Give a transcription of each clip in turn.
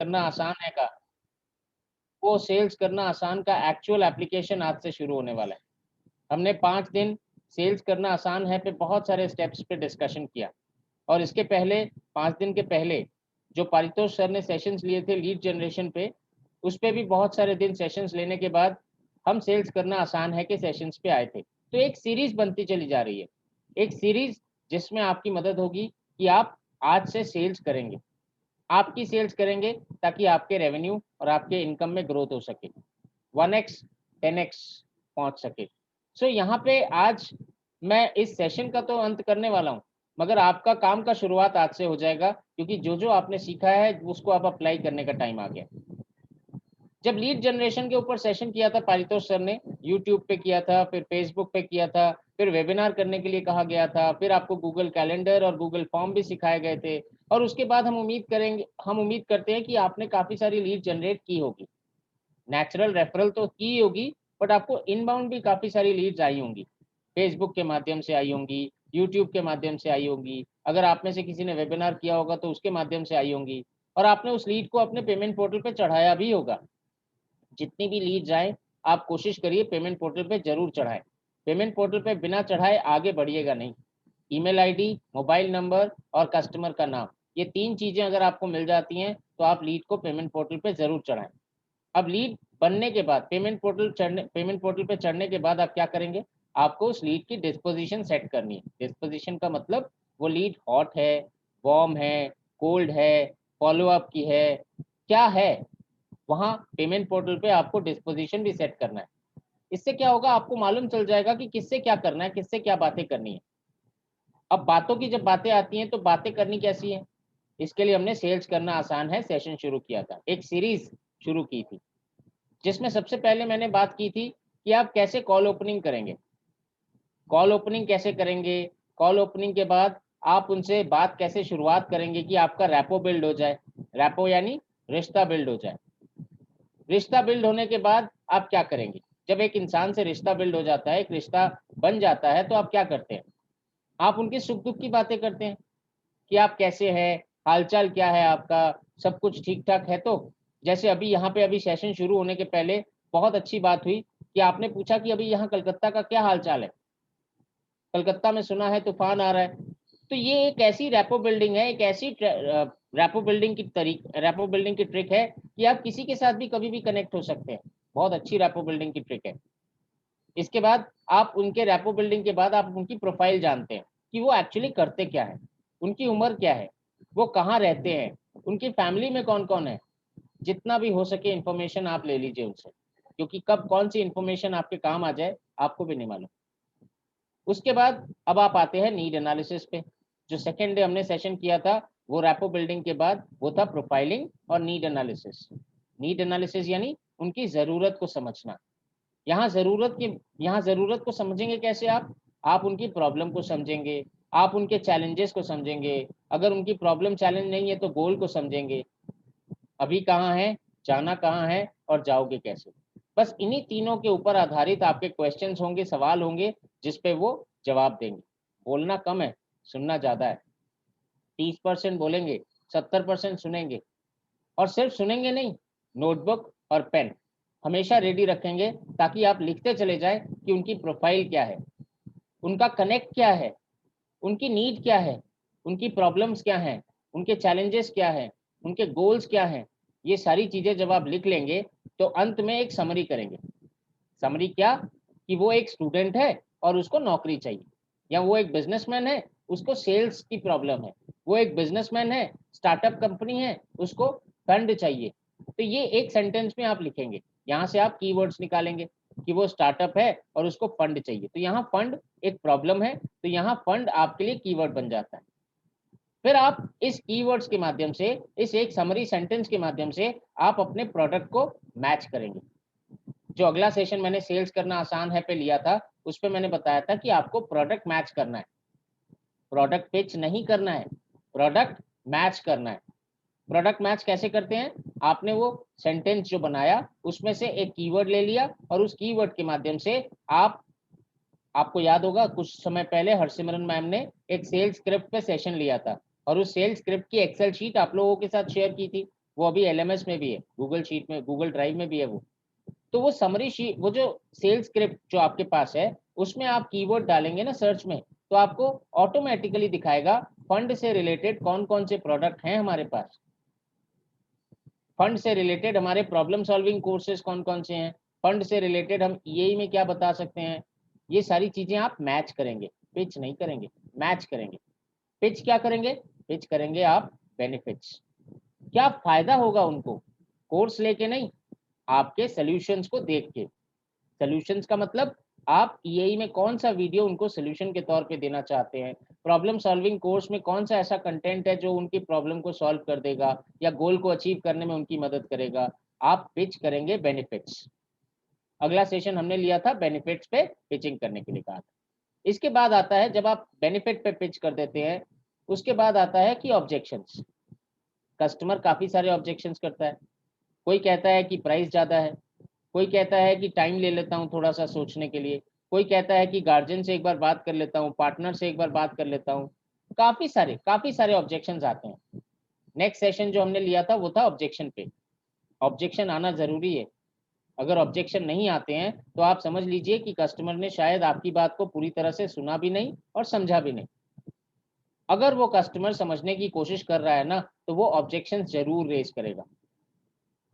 करना आसान है का, वो सेल्स करना आसान का एक्चुअल एप्लीकेशन आज से शुरू होने वाला है। हमने 5 दिन सेल्स करना आसान है पे बहुत सारे स्टेप्स पे डिस्कशन किया और इसके पहले 5 दिन के पहले जो पारितोष सर ने सेशंस लिए थे लीड जनरेशन पे, उस पे भी बहुत सारे दिन सेशंस लेने के बाद हम सेल्स करना आसान है के सेशंस पे आए थे। तो एक सीरीज़ बनती चली जा रही है। एक सीरीज़ जिसमें आपकी मदद होगी कि आप आज से सेल्स करेंगे। आपकी सेल्स करेंगे ताकि आपके रेवेन्यू और आपके इनकम में ग्रोथ हो सके। 1x 10x पहुंच सके। सो यहाँ पे आज मैं इस सेशन का तो अंत करने वाला हूँ, मगर आपका काम का शुरुआत आज से हो जाएगा क्योंकि जो आपने सीखा है उसको आप अप्लाई करने का टाइम आ गया। जब लीड जनरेशन के ऊपर सेशन किया था पारितोष सर ने, यूट्यूब पे किया था, फिर फेसबुक पे किया था, फिर वेबिनार करने के लिए कहा गया था, फिर आपको गूगल कैलेंडर और गूगल फॉर्म भी सिखाए गए थे और उसके बाद हम उम्मीद करते हैं कि आपने काफ़ी सारी लीड जनरेट की होगी। नेचुरल रेफरल तो की होगी, बट आपको इनबाउंड भी काफ़ी सारी लीड्स आई होंगी। फेसबुक के माध्यम से आई होंगी, यूट्यूब के माध्यम से आई होंगी, अगर आप में से किसी ने वेबिनार किया होगा तो उसके माध्यम से आई होंगी और आपने उस लीड को अपने पेमेंट पोर्टल पे चढ़ाया भी होगा। जितनी भी लीड्स आए, आप कोशिश करिए पेमेंट पोर्टल पे ज़रूर चढ़ाएँ। पेमेंट पोर्टल पे बिना चढ़ाए आगे बढ़िएगा नहीं। ईमेल आईडी, मोबाइल नंबर और कस्टमर का नाम, ये 3 चीज़ें अगर आपको मिल जाती हैं, तो आप लीड को पेमेंट पोर्टल पे ज़रूर चढ़ाएँ। अब लीड बनने के बाद पेमेंट पोर्टल पे चढ़ने के बाद आप क्या करेंगे? आपको उस लीड की डिस्पोज़िशन सेट करनी है। डिस्पोज़िशन का मतलब वो लीड हॉट है, वार्म है, कोल्ड है, फ़ॉलो-अप की है, क्या है? वहाँ पेमेंट पोर्टल पे आपको डिस्पोज़िशन भी सेट करना है। इससे क्या होगा आपको मालूम चल जाएगा कि किससे क्या करना है, किससे क्या बातें करनी है। अब बातों की जब बातें आती हैं तो बातें करनी कैसी है? इसके लिए हमने सेल्स करना आसान है सेशन शुरू किया था। एक सीरीज़ शुरू की थी। जिसमें सबसे पहले मैंने बात की थी कि आप कैसे कॉल ओपनिंग करेंगे। कॉल ओपनिंग कैसे करेंगे? कॉल ओपनिंग के बाद आप उनसे बात कैसे शुरुआत करेंगे कि आपका रैपो बिल्ड हो जाए। रैपो यानी रिश्ता बिल्ड हो जाए। रिश्ता बिल्ड होने के बाद आप क्या करेंगे? जब एक इंसान से रिश्ता बिल्ड हो जाता है, एक रिश्ता बन जाता है, तो आप क्या करते हैं? आप उनके सुख-दुःख की बातें करते हैं कि आप कैसे हैं? हाल-चाल क्या है आपका? सब कुछ ठीक-ठाक है तो? जैसे अभी यहाँ पे अभी सेशन शुरू होने के पहले बहुत अच्छी बात हुई कि आपने पूछा कि अभी यहाँ कलकत्ता का क्या हाल-चाल है? कलकत्ता में सुना है तूफ़ान आ रहा है। तो ये एक ऐसी रैपो बिल्डिंग है, एक ऐसी रैपो बिल्डिंग की ट्रिक है कि आप किसी के साथ भी कभी भी कनेक्ट हो सकते हैं। बहुत अच्छी रैपो बिल्डिंग की ट्रिक है। इसके बाद आप उनके रैपो बिल्डिंग के बाद आप उनकी प्रोफ़ाइल जानते हैं कि वो एक्चुअली करते क्या हैं? उनकी उम्र क्या है? वो कहाँ रहते हैं? उनकी फैमिली में कौन-कौन है? जितना भी हो सके इन्फॉर्मेशन आप ले लीजिए उनसे, क्योंकि कब कौन-सी इन्फॉर्मेशन आपके काम आ जाए, आपको भी नहीं मालूम। उसके बाद अब आप आते हैं नीड एनालिसिस पे। जो सेकंड डे हमने सेशन किया था, वो रैपो बिल्डिंग के बाद वो था प्रोफाइलिंग और नीड एनालिसिस। नीड एनालिसिस यानी उनकी ज़रूरत को समझना। यहाँ ज़रूरत की यहाँ ज़रूरत को समझेंगे कैसे आप? आप उनकी प्रॉब्लम को समझेंगे, आप उनके चैलेंजेस को समझेंगे, अगर उनकी प्रॉब्लम चैलेंज नहीं है तो गोल को समझेंगे। अभी कहाँ हैं, जाना कहाँ है और जाओगे कैसे? बस इन्हीं तीनों के ऊपर आधारित आपके क्वेश्चन्स होंगे, सवाल होंगे, जिस पे वो जवाब देंगे। बोलना कम है, सुनना ज़्यादा है। 30% बोलेंगे, 70% सुनेंगे और सिर्फ सुनेंगे नहीं, नोटबुक और पेन हमेशा रेडी रखेंगे ताकि आप लिखते चले जाएँ कि उनकी प्रोफ़ाइल क्या है, उनका कनेक्ट क्या है, उनकी नीड क्या है, उनकी प्रॉब्लम्स क्या हैं, उनके चैलेंजेस क्या हैं, उनके गोल्स क्या हैं। ये सारी चीज़ें जब आप लिख लेंगे, तो अंत में एक समरी करेंगे। समरी क्या? कि वो एक स्टूडेंट है और उसको नौकरी चाहिए, या वो एक बिज़नेसमैन है, उसको सेल्स की प्रॉब्लम है। वो एक बिज़नेसमैन है, स्टार्टअप कंपनी है, उसको फंड चाहिए। तो ये एक सेंटेंस में आप लिखेंगे। यहाँ से आप कीवर्ड्स निकालेंगे कि वो स्टार्टअप है और उसको फंड चाहिए। तो यहाँ फंड एक प्रॉब्लम है, तो यहाँ फंड आपके लिए कीवर्ड बन जाता है। फिर आप इस कीवर्ड्स के माध्यम से, इस एक समरी सेंटेंस के माध्यम से आप अपने प्रोडक्ट को मैच करेंगे। जो अगला सेशन मैंने सेल्स करना आसान है पे लिया था, उसपे मैंने बताया था कि आपको प्रोडक्ट मैच करना है। प्रोडक्ट पिच नहीं करना है, प्रोडक्ट मैच करना है। प्रोडक्ट मैच कैसे करते हैं? आपने वो सेंटेंस जो बनाया, उसमें से एक कीवर्ड ले लिया और उस कीवर्ड के माध्यम से आप आपको याद होगा कुछ समय पहले हरसिमरन मैम ने एक सेल्स स्क्रिप्ट पे सेशन लिया था और उस सेल्स स्क्रिप्ट की एक्सेल शीट आप लोगों के साथ शेयर की थी। वो अभी LMS में भी है, गूगल शीट में, गूगल ड्राइव में भी है वो। तो वो समरी शीट, वो जो सेल्स स्क्रिप्ट जो आपके पास है, उसमें आप कीवर्ड डालेंगे ना सर्च में, तो आपको ऑटोमेटिकली दिखाएगा फंड से रिलेटेड कौन कौन से प्रोडक्ट हैं हमारे पास, फंड से रिलेटेड हमारे प्रॉब्लम सॉल्विंग कोर्सेज कौन कौन से हैं, फंड से रिलेटेड हम EAE में क्या बता सकते हैं। ये सारी चीजें आप मैच करेंगे, पिच नहीं करेंगे, मैच करेंगे। पिच क्या करेंगे, पिच करेंगे आप बेनिफिट्स, क्या फायदा होगा उनको, कोर्स लेके नहीं, आपके सॉल्यूशंस को देख के। सॉल्यूशंस का मतलब आप EAE में कौन सा वीडियो उनको सॉल्यूशन के तौर पे देना चाहते हैं, प्रॉब्लम सॉल्विंग कोर्स में कौन सा ऐसा कंटेंट है जो उनकी प्रॉब्लम को सॉल्व कर देगा या गोल को अचीव करने में उनकी मदद करेगा। आप पिच करेंगे बेनिफिट्स। अगला सेशन हमने लिया था बेनिफिट्स पे पिचिंग करने के लिए कहा था। इसके बाद आता है, जब आप बेनिफिट पे पिच कर देते हैं, उसके बाद आता है कि ऑब्जेक्शंस। कस्टमर काफी सारे ऑब्जेक्शंस करता है। कोई कहता है कि प्राइस ज़्यादा है, कोई कहता है कि टाइम ले लेता हूँ थोड़ा सा सोचने के लिए, कोई कहता है कि गार्जियन से एक बार बात कर लेता हूँ, पार्टनर से एक बार बात कर लेता हूँ। काफ़ी सारे ऑब्जेक्शंस आते हैं। नेक्स्ट सेशन जो हमने लिया था वो था ऑब्जेक्शन पे। ऑब्जेक्शन आना ज़रूरी है। अगर ऑब्जेक्शन नहीं आते हैं तो आप समझ लीजिए कि कस्टमर ने शायद आपकी बात को पूरी तरह से सुना भी नहीं और समझा भी नहीं। अगर वो कस्टमर समझने की कोशिश कर रहा है ना, तो वो ऑब्जेक्शन जरूर रेज करेगा।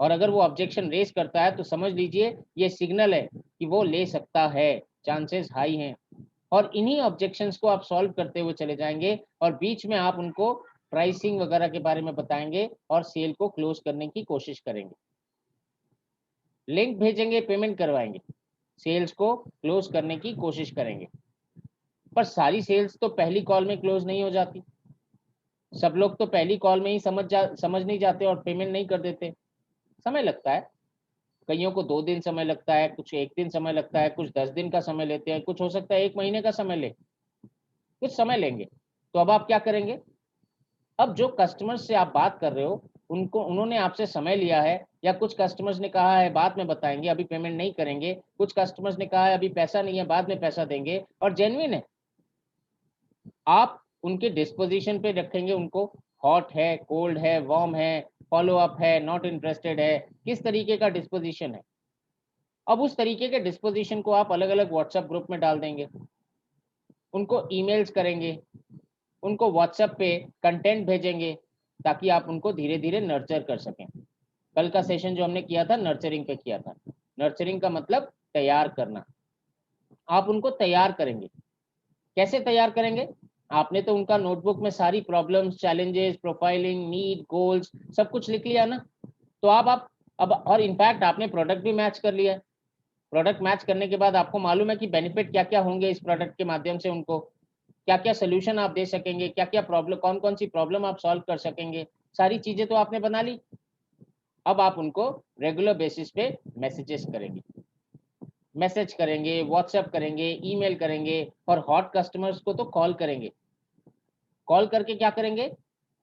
और अगर वो ऑब्जेक्शन रेज करता है तो समझ लीजिए ये सिग्नल है कि वो ले सकता है, चांसेस हाई हैं। और इन्हीं ऑब्जेक्शंस को आप सॉल्व करते हुए चले जाएंगे और बीच में आप उनको प्राइसिंग वगैरह के बारे में बताएंगे और सेल को क्लोज करने की कोशिश करेंगे। लिंक भेजेंगे, पेमेंट करवाएंगे, सेल्स को क्लोज करने की कोशिश करेंगे। पर सारी सेल्स तो पहली कॉल में क्लोज नहीं हो जाती। सब लोग तो पहली कॉल में ही समझ नहीं जाते और पेमेंट नहीं कर देते। समय लगता है, कईयों को 2 दिन समय लगता है, कुछ 1 दिन समय लगता है, कुछ 10 दिन का समय लेते हैं, कुछ हो सकता है 1 महीने का समय ले, कुछ समय लेंगे। तो अब आप क्या करेंगे, अब जो कस्टमर्स से आप बात कर रहे हो, उन्होंने आपसे समय लिया है, या कुछ कस्टमर्स ने कहा है बाद में बताएंगे, अभी पेमेंट नहीं करेंगे, कुछ कस्टमर्स ने कहा है अभी पैसा नहीं है, बाद में पैसा देंगे, और जेन्युइन है, आप उनके डिस्पोजिशन पे रखेंगे उनको। हॉट है, कोल्ड है, वार्म है, फॉलो अप है, नॉट इंटरेस्टेड है, किस तरीके का डिस्पोजिशन है। अब उस तरीके के डिस्पोजिशन को आप अलग अलग व्हाट्सएप ग्रुप में डाल देंगे, उनको ईमेल्स करेंगे, उनको व्हाट्सएप पे कंटेंट भेजेंगे, ताकि आप उनको धीरे धीरे नर्चर कर सकें। कल का सेशन जो हमने किया था नर्चरिंग पे किया था। नर्चरिंग का मतलब तैयार करना। आप उनको तैयार करेंगे। कैसे तैयार करेंगे, आपने तो उनका नोटबुक में सारी problems, challenges, profiling, need, goals सब कुछ लिख लिया ना। तो आप अब, और इनफैक्ट आपने प्रोडक्ट भी मैच कर लिया है। प्रोडक्ट मैच करने के बाद आपको मालूम है कि बेनिफिट क्या क्या होंगे इस प्रोडक्ट के माध्यम से, उनको क्या क्या सोल्यूशन आप दे सकेंगे, क्या क्या प्रॉब्लम, कौन कौन सी प्रॉब्लम आप सॉल्व कर सकेंगे, सारी चीजें तो आपने बना ली। अब आप उनको रेगुलर बेसिस पे मैसेजेस करेंगे, मैसेज करेंगे, व्हाट्सएप करेंगे, ईमेल करेंगे, और हॉट कस्टमर्स को तो कॉल करेंगे। कॉल करके क्या करेंगे,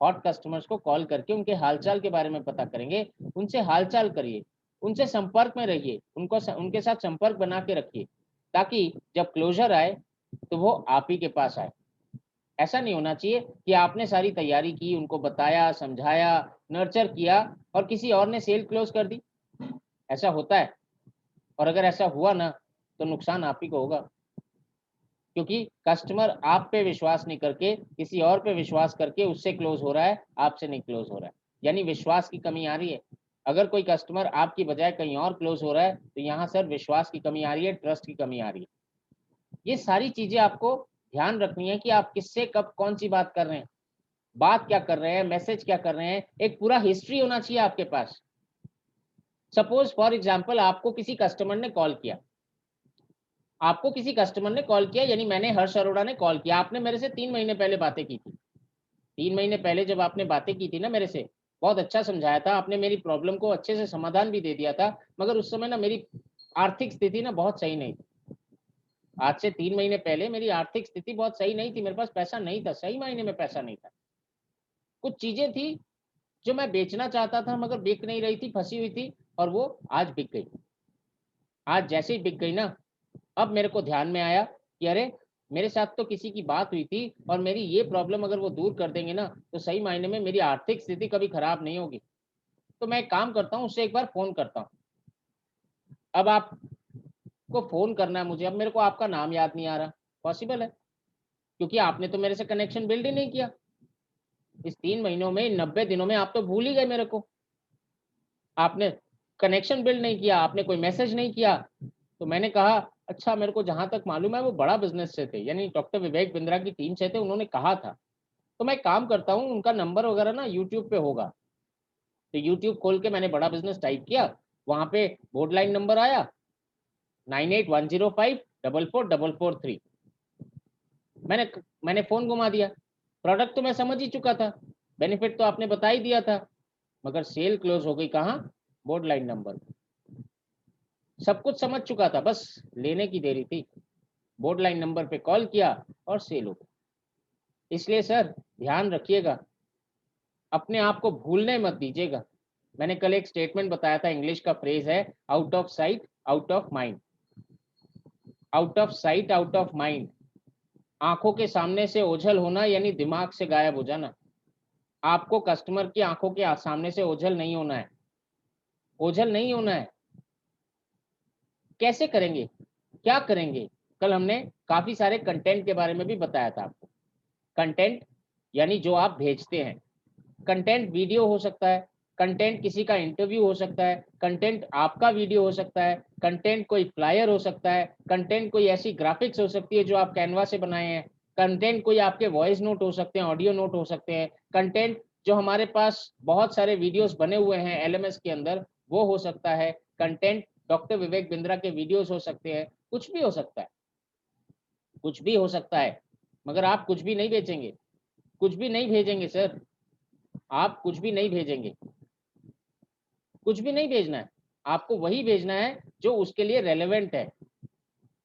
हॉट कस्टमर्स को कॉल करके उनके हालचाल के बारे में पता करेंगे। उनसे हालचाल करिए, उनसे संपर्क में रहिए, उनके साथ संपर्क बना के रखिए, ताकि जब क्लोजर आए तो वो आप ही के पास आए। ऐसा नहीं होना चाहिए कि आपने सारी तैयारी की, उनको बताया, समझाया, नर्चर किया, और किसी और ने सेल क्लोज कर दी। ऐसा होता है, और अगर ऐसा हुआ ना, तो नुकसान आप ही को होगा, क्योंकि कस्टमर आप पे विश्वास नहीं करके किसी और पे विश्वास करके उससे क्लोज हो रहा है, आपसे नहीं क्लोज हो रहा है, यानी विश्वास की कमी आ रही है। अगर कोई कस्टमर आपकी बजाय कहीं और क्लोज हो रहा है, तो यहाँ सर विश्वास की कमी आ रही है, ट्रस्ट की कमी आ रही है। ये सारी चीजें आपको ध्यान रखनी है कि आप किससे कब कौन सी बात कर रहे हैं, बात क्या कर रहे हैं, मैसेज क्या कर रहे हैं, एक पूरा हिस्ट्री होना चाहिए आपके पास। सपोज फॉर एग्जाम्पल आपको किसी कस्टमर ने कॉल किया, यानी मैंने, हर्ष अरोड़ा ने कॉल किया, आपने मेरे से 3 महीने पहले बातें की थी। 3 महीने पहले जब आपने बातें की थी ना मेरे से, बहुत अच्छा समझाया था आपने, मेरी प्रॉब्लम को अच्छे से समाधान भी दे दिया था, मगर उस समय ना मेरी आर्थिक स्थिति ना बहुत सही नहीं थी। आज से 3 महीने पहले मेरी आर्थिक स्थिति बहुत सही नहीं थी, मेरे पास पैसा नहीं था, सही मायने में पैसा नहीं था। कुछ चीजें थी जो मैं बेचना चाहता था मगर बिक नहीं रही थी, फंसी हुई थी, और वो आज बिक गई। आज जैसे ही बिक गई ना, अब मेरे को ध्यान में आया कि अरे, मेरे साथ तो किसी की बात हुई थी, और मेरी ये प्रॉब्लम अगर वो दूर कर देंगे ना, तो सही मायने में मेरी आर्थिक स्थिति कभी खराब नहीं होगी। तो मैं एक काम करता हूँ, उससे एक बार फ़ोन करता हूँ। अब आपको फ़ोन करना है मुझे, अब मेरे को आपका नाम याद नहीं आ रहा, पॉसिबल है? क्योंकि आपने तो मेरे से कनेक्शन बिल्ड ही नहीं किया। इस 3 महीनों में, 90 दिनों में आप तो भूल ही गए मेरे को। आपने कनेक्शन बिल्ड नहीं किया, आपने कोई मैसेज नहीं किया। तो मैंने कहा, अच्छा मेरे को जहाँ तक मालूम है वो बड़ा बिज़नेस से थे, यानी डॉक्टर विवेक बिंद्रा की टीम से थे, उन्होंने कहा था। तो मैं एक काम करता हूँ, उनका नंबर वगैरह ना यूट्यूब पे होगा। तो यूट्यूब खोल के मैंने बड़ा बिज़नेस टाइप किया, वहाँ पे बोर्ड लाइन नंबर आया 9810544443। मैंने फ़ोन घुमा दिया। प्रोडक्ट तो मैं समझ ही चुका था, बेनिफिट तो आपने बता ही दिया था, मगर सेल क्लोज़ हो गई कहाँ? Board line number. सब कुछ समझ चुका था, बस लेने की देरी थी। बोर्ड लाइन नंबर पे कॉल किया और सेल हो गई। इसलिए सर ध्यान रखिएगा, अपने आप को भूलने मत दीजिएगा। मैंने कल एक स्टेटमेंट बताया था, इंग्लिश का फ्रेज़ है out of sight out of mind. Out of sight out of mind, आँखों के सामने से ओझल होना यानी दिमाग से गायब हो जाना। आपको कस्टमर की आँखों के सामने से ओझल नहीं होना है, ओझल नहीं होना है। कैसे करेंगे? क्या करेंगे? कल हमने काफ़ी सारे कंटेंट के बारे में भी बताया था आपको। कंटेंट यानी जो आप भेजते हैं। कंटेंट वीडियो हो सकता है, कंटेंट किसी का इंटरव्यू हो सकता है, कंटेंट आपका वीडियो हो सकता है, कंटेंट कोई फ्लायर हो सकता है, कंटेंट कोई ऐसी ग्राफिक्स हो सकती है जो आप कैनवा से बनाए हैं, कंटेंट कोई आपके वॉइस नोट हो सकते हैं, ऑडियो नोट हो सकते हैं, कंटेंट जो हमारे पास बहुत सारे वीडियोस बने हुए हैं एलएमएस के अंदर, वो हो सकता है, कंटेंट डॉक्टर विवेक बिंद्रा के वीडियोस हो सकते हैं, कुछ भी हो सकता है, कुछ भी हो सकता है, मगर आप कुछ भी नहीं बेचेंगे, कुछ भी नहीं भेजेंगे सर, आप कुछ भी नहीं भेजेंगे, कुछ भी नहीं भेजना है। आपको वही भेजना है जो उसके लिए रेलेवेंट है,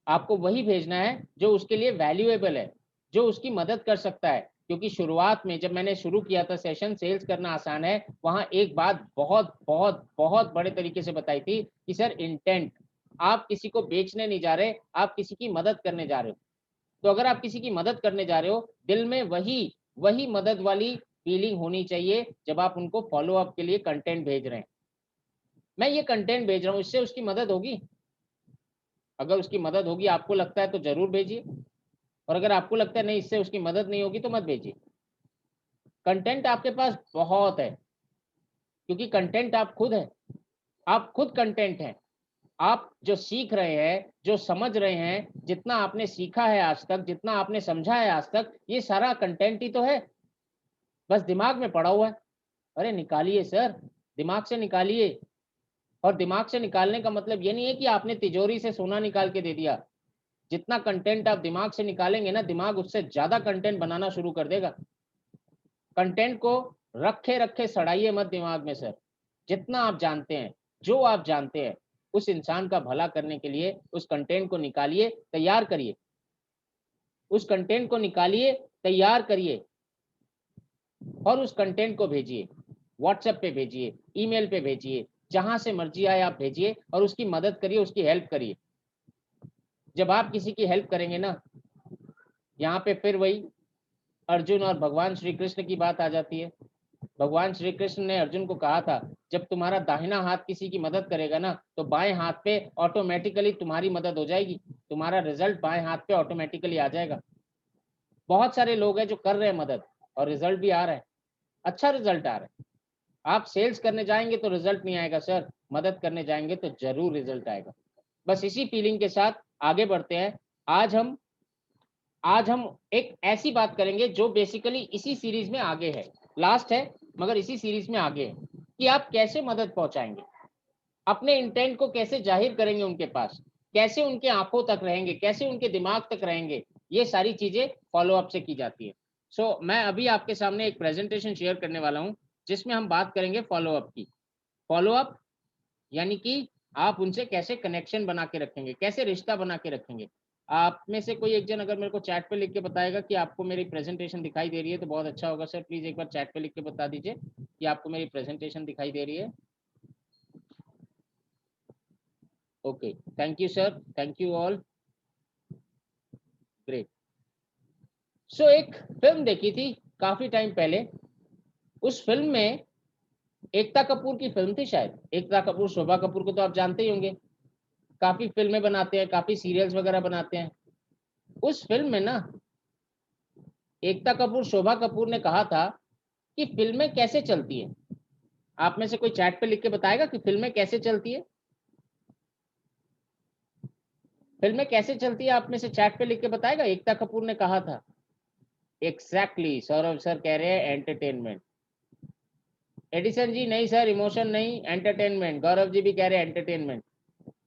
आपको वही भेजना है जो उसके लिए वैल्यूएबल है, जो उसकी मदद कर सकता है। क्योंकि शुरुआत में जब मैंने शुरू किया था सेशन सेल्स करना आसान है, वहाँ एक बात बहुत बहुत बहुत बड़े तरीके से बताई थी कि सर इंटेंट, आप किसी को बेचने नहीं जा रहे, आप किसी की मदद करने जा रहे हो। तो अगर आप किसी की मदद करने जा रहे हो, दिल में वही वही मदद वाली फीलिंग होनी चाहिए जब आप उनको फॉलो अप के लिए कंटेंट भेज रहे हैं। मैं ये कंटेंट भेज रहा हूँ, इससे उसकी मदद होगी? अगर उसकी मदद होगी आपको लगता है तो ज़रूर भेजिए, और अगर आपको लगता है नहीं इससे उसकी मदद नहीं होगी तो मत भेजिए। कंटेंट आपके पास बहुत है, क्योंकि कंटेंट आप खुद हैं, आप खुद कंटेंट हैं। आप जो सीख रहे हैं, जो समझ रहे हैं, जितना आपने सीखा है आज तक, जितना आपने समझा है आज तक, ये सारा कंटेंट ही तो है, बस दिमाग में पड़ा हुआ है। अरे निकालिए सर, दिमाग से निकालिए। और दिमाग से निकालने का मतलब ये नहीं है कि आपने तिजोरी से सोना निकाल के दे दिया। जितना कंटेंट आप दिमाग से निकालेंगे ना, दिमाग उससे ज़्यादा कंटेंट बनाना शुरू कर देगा। कंटेंट को रखे-रखे सड़ाइए मत दिमाग में सर। जितना आप जानते हैं, जो आप जानते हैं, उस इंसान का भला करने के लिए उस कंटेंट को निकालिए, तैयार करिए। उस कंटेंट को निकालिए, तैयार करिए और उस कंटेंट को भेजिए। व्हाट्सएप पे भेजिए, ईमेल पे भेजिए, जहाँ से मर्ज़ी आए आप भेजिए और उसकी मदद करिए, उसकी हेल्प करिए। जब आप किसी की हेल्प करेंगे ना, यहाँ पे फिर वही अर्जुन और भगवान श्री कृष्ण की बात आ जाती है। भगवान श्री कृष्ण ने अर्जुन को कहा था, जब तुम्हारा दाहिना हाथ किसी की मदद करेगा ना, तो बाएं हाथ पे ऑटोमेटिकली तुम्हारी मदद हो जाएगी, तुम्हारा रिजल्ट बाएं हाथ पे ऑटोमेटिकली आ जाएगा। बहुत सारे लोग हैं जो कर रहे हैं मदद और रिजल्ट भी आ रहा है, अच्छा रिजल्ट आ रहा है। आप सेल्स करने जाएंगे तो रिजल्ट नहीं आएगा सर, मदद करने जाएंगे तो जरूर रिजल्ट आएगा। बस इसी फीलिंग के साथ आगे बढ़ते हैं। आज हम आज हम एक ऐसी बात करेंगे जो बेसिकली इसी सीरीज में आगे है, लास्ट है मगर इसी सीरीज में आगे है, कि आप कैसे मदद पहुंचाएंगे, अपने इंटेंट को कैसे जाहिर करेंगे उनके पास, कैसे उनके आंखों तक रहेंगे, कैसे उनके दिमाग तक रहेंगे। ये सारी चीजें फॉलो अप से की जाती है। सो मैं अभी आपके सामने एक प्रेजेंटेशन शेयर करने वाला हूं, जिसमें हम बात करेंगे फॉलो अप की। फॉलो अप यानी कि आप उनसे कैसे कनेक्शन बना के रखेंगे, कैसे रिश्ता बना के रखेंगे। आप में से कोई एक जन अगर मेरे को चैट पे लिख के बताएगा कि आपको मेरी प्रेजेंटेशन दिखाई दे रही है तो बहुत अच्छा होगा सर। प्लीज़ एक बार चैट पे लिख के बता दीजिए कि आपको मेरी प्रेजेंटेशन दिखाई दे रही है। Okay, thank you sir, thank you all, great. So एक फिल्म देखी थी काफ़ी टाइम पहले। उस फिल्म में एकता कपूर की फिल्म थी शायद, एकता कपूर, शोभा कपूर को तो आप जानते ही होंगे, काफी फिल्में बनाते हैं, काफी सीरियल्स वगैरह बनाते हैं। उस फिल्म में ना एकता कपूर, शोभा कपूर ने कहा था कि फिल्में कैसे चलती है। आप में से कोई चैट पे लिख के बताएगा कि फिल्में कैसे चलती है? फिल्में कैसे चलती है, आप में से चैट पे लिख के बताएगा? एकता कपूर ने कहा था। एग्जैक्टली सौरभ सर कह रहे हैं एंटरटेनमेंट। एडिसन जी नहीं सर, इमोशन नहीं, एंटरटेनमेंट। गौरव जी भी कह रहे हैं entertainment.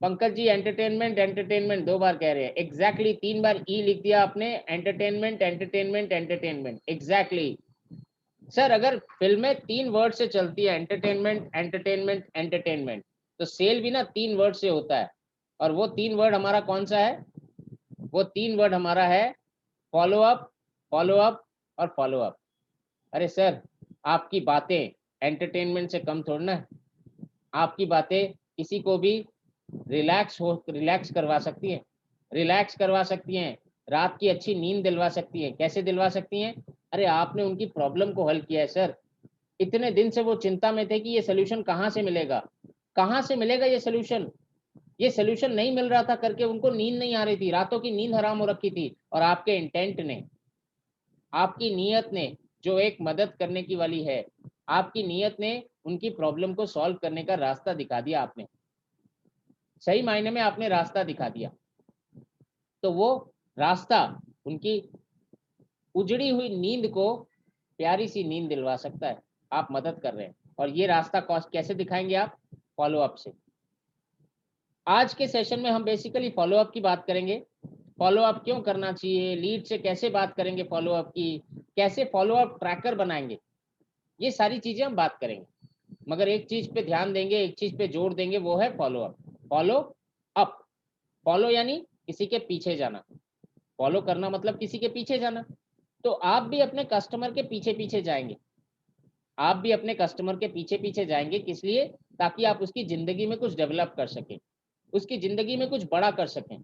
Pankaj ji entertainment entertainment 2 बार कह रहे हैं। एग्जैक्टली 3 बार ई लिख दिया आपने। Entertainment entertainment entertainment, exactly sir. अगर फिल्में 3 वर्ड से चलती है, एंटरटेनमेंट एंटरटेनमेंट एंटरटेनमेंट, तो सेल भी ना 3 वर्ड से होता है। और वो 3 वर्ड हमारा कौन सा है? वो 3 वर्ड हमारा है फॉलो अप, फॉलो अप और फॉलो अप। अरे सर, आपकी बातें एंटरटेनमेंट से कम थोड़ी ना है। आपकी बातें किसी को भी रिलैक्स करवा सकती हैं, रिलैक्स करवा सकती हैं, रात की अच्छी नींद दिलवा सकती हैं। कैसे दिलवा सकती हैं? अरे आपने उनकी प्रॉब्लम को हल किया है सर। इतने दिन से वो चिंता में थे कि ये सोल्यूशन कहाँ से मिलेगा, कहाँ से मिलेगा ये सोल्यूशन। ये सोल्यूशन नहीं मिल रहा था करके उनको नींद नहीं आ रही थी, रातों की नींद हराम हो रखी थी। और आपके इंटेंट ने, आपकी नीयत ने, जो एक मदद करने की वाली है, आपकी नीयत ने उनकी प्रॉब्लम को सॉल्व करने का रास्ता दिखा दिया आपने। सही मायने में आपने रास्ता दिखा दिया। तो वो रास्ता उनकी उजड़ी हुई नींद को प्यारी सी नींद दिलवा सकता है। आप मदद कर रहे हैं, और ये रास्ता कैसे दिखाएंगे आप? फॉलो अप से। आज के सेशन में हम बेसिकली फॉलो अप की बात करेंगे। फॉलो अप क्यों करना चाहिए, लीड से कैसे बात करेंगे फॉलो अप की, कैसे फॉलो अप ट्रैकर बनाएंगे, ये सारी चीजें हम बात करेंगे। मगर एक चीज पे ध्यान देंगे, एक चीज पे जोर देंगे, वो है follow up. Follow up, follow यानी किसी के पीछे जाना, फॉलो करना मतलब किसी के पीछे जाना। तो आप भी अपने कस्टमर के पीछे पीछे जाएंगे, आप भी अपने कस्टमर के पीछे पीछे जाएंगे। किस लिए? ताकि आप उसकी जिंदगी में कुछ डेवलप कर सकें, उसकी जिंदगी में कुछ बड़ा कर सकें।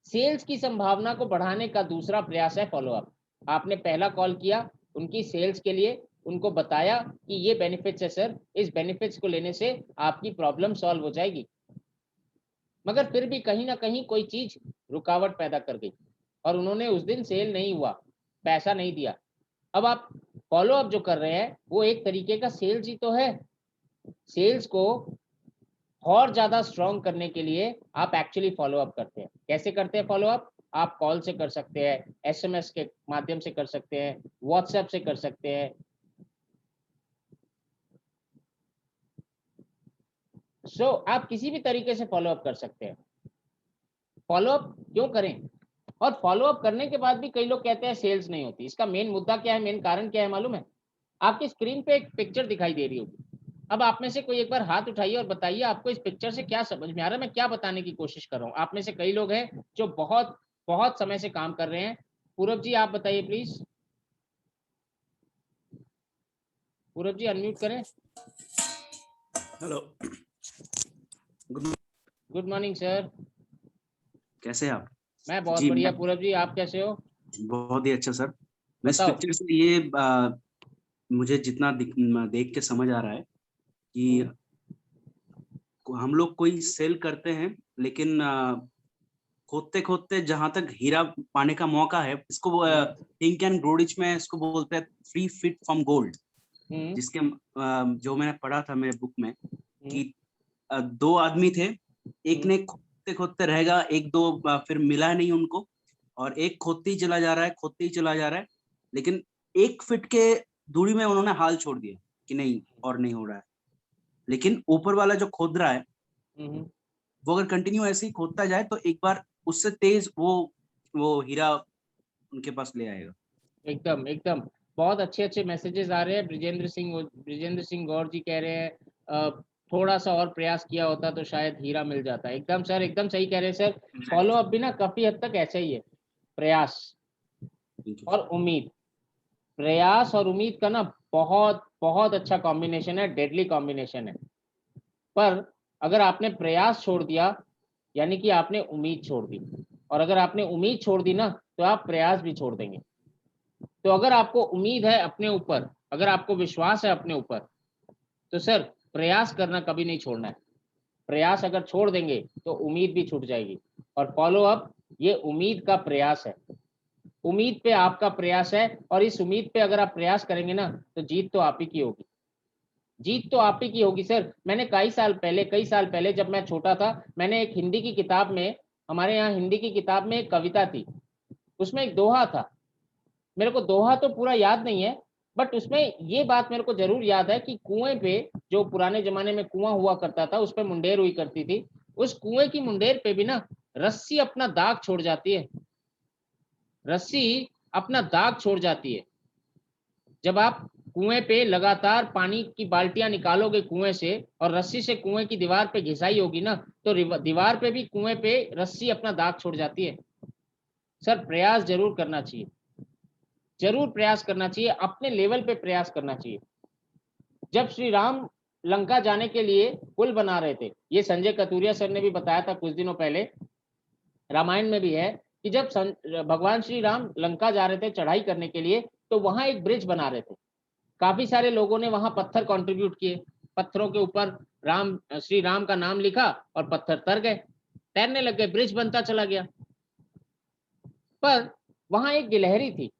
सेल्स की संभावना को बढ़ाने का दूसरा प्रयास है फॉलो अप। आपने पहला कॉल किया उनकी सेल्स के लिए, उनको बताया कि ये बेनिफिट्स है सर, इस बेनिफिट्स को लेने से आपकी प्रॉब्लम सॉल्व हो जाएगी। मगर फिर भी कहीं ना कहीं कोई चीज रुकावट पैदा कर गई और उन्होंने उस दिन सेल नहीं हुआ, पैसा नहीं दिया। अब आप फॉलो अप जो कर रहे हैं वो एक तरीके का सेल्स ही तो है। सेल्स को और ज्यादा स्ट्रॉन्ग करने के लिए आप एक्चुअली फॉलो अप करते हैं। कैसे करते हैं फॉलो अप? आप कॉल से कर सकते हैं, एसएमएस के माध्यम से कर सकते हैं, व्हाट्सएप से कर सकते हैं। आप किसी भी तरीके से फॉलो अप कर सकते हैं। फॉलो अप क्यों करें? और फॉलो अप करने के बाद भी कई लोग कहते हैं सेल्स नहीं होती। इसका मेन मुद्दा क्या है, मेन कारण क्या है मालूम है? आपकी स्क्रीन पे एक पिक्चर दिखाई दे रही होगी। अब आप में से कोई एक बार हाथ उठाइए और बताइए आपको इस पिक्चर से क्या समझ में आ रहा है, मैं क्या बताने की कोशिश कर रहा हूँ। आप में से कई लोग हैं जो बहुत बहुत समय से काम कर रहे हैं। पूरब जी आप बताइए प्लीज। पूरब जी अनम्यूट करें। Hello, good morning sir. कैसे हैं आप? मैं बहुत जी बढ़िया। मैं पूरब जी आप कैसे हो? बहुत ही अच्छा सर। मैं इस बताओ। पिक्चर से ये मुझे जितना देख के समझ आ रहा है कि हम लोग कोई सेल करते हैं, लेकिन खोदते खोदते जहां तक हीरा पाने का मौका है, इसको थिंक एंड ग्रो रिच में इसको बोलते हैं 3 फीट फ्रॉम गोल्ड। हम्म। जिसके जो मैंने पढ़ा था मेरे बुक में हम्म। कि 2 आदमी थे, एक ने खोदते खोदते रहेगा, एक दो फिर मिला नहीं उनको, और एक खोदते ही चला जा रहा है, खोदते ही चला जा रहा है, लेकिन 1 फीट के दूरी में उन्होंने हाल छोड़ दिया कि नहीं और नहीं हो रहा है। लेकिन ऊपर वाला जो खोद रहा है, हम्म। वो अगर कंटिन्यू ऐसे ही खोदता जाए तो एक बार उससे तेज वो हीरा उनके पास ले आएगा। एकदम एकदम, बहुत अच्छे अच्छे मैसेजेस आ रहे हैं। ब्रिजेंद्र सिंह गौर जी कह रहे हैं थोड़ा सा और प्रयास किया होता तो शायद हीरा मिल जाता। एकदम सर, एकदम सही कह रहे हैं सर। फॉलो अप भी ना काफी हद तक ऐसा ही है। प्रयास थैंक यू। और उम्मीद, प्रयास और उम्मीद का ना बहुत बहुत अच्छा कॉम्बिनेशन है, डेडली कॉम्बिनेशन है। पर अगर आपने प्रयास छोड़ दिया यानी कि आपने उम्मीद छोड़ दी, और अगर आपने उम्मीद छोड़ दी ना तो आप प्रयास भी छोड़ देंगे। तो अगर आपको उम्मीद है अपने ऊपर, अगर आपको विश्वास है अपने ऊपर, तो सर प्रयास करना कभी नहीं छोड़ना है। प्रयास अगर छोड़ देंगे तो उम्मीद भी छूट जाएगी। और फॉलो अप ये उम्मीद का प्रयास है, उम्मीद पे आपका प्रयास है, और इस उम्मीद पे अगर आप प्रयास करेंगे ना तो जीत तो आप ही की होगी, जीत तो आप ही की होगी। सर मैंने कई साल पहले जब मैं छोटा था, मैंने एक हिंदी की किताब में, हमारे यहाँ हिंदी की किताब में एक कविता थी, उसमें एक दोहा था। मेरे को दोहा तो पूरा याद नहीं है, बट उसमें ये बात मेरे को जरूर याद है कि कुएं पे, जो पुराने जमाने में कुआं हुआ करता था, उस पे मुंडेर हुई करती थी, उस कुएं की मुंडेर पे भी ना रस्सी अपना दाग छोड़ जाती है, रस्सी अपना दाग छोड़ जाती है। जब आप कुएं पे लगातार पानी की बाल्टियां निकालोगे कुएं से, और रस्सी से कुएं की दीवार पे घिसाई होगी ना, तो दीवार पे भी कुएं पे रस्सी अपना दाग छोड़ जाती है। सर प्रयास जरूर करना चाहिए, जरूर प्रयास करना चाहिए, अपने लेवल पे प्रयास करना चाहिए। जब श्री राम लंका जाने के लिए पुल बना रहे थे, ये संजय कतुरिया सर ने भी बताया था कुछ दिनों पहले, रामायण में भी है कि जब भगवान श्री राम लंका जा रहे थे चढ़ाई करने के लिए, तो वहां एक ब्रिज बना रहे थे। काफी सारे लोगों ने वहां पत्थर कंट्रीब्यूट किए, पत्थरों के ऊपर श्री राम का नाम लिखा और पत्थर तर गए, तैरने लग गए, ब्रिज बनता चला गया। पर वहां एक गिलहरी थी,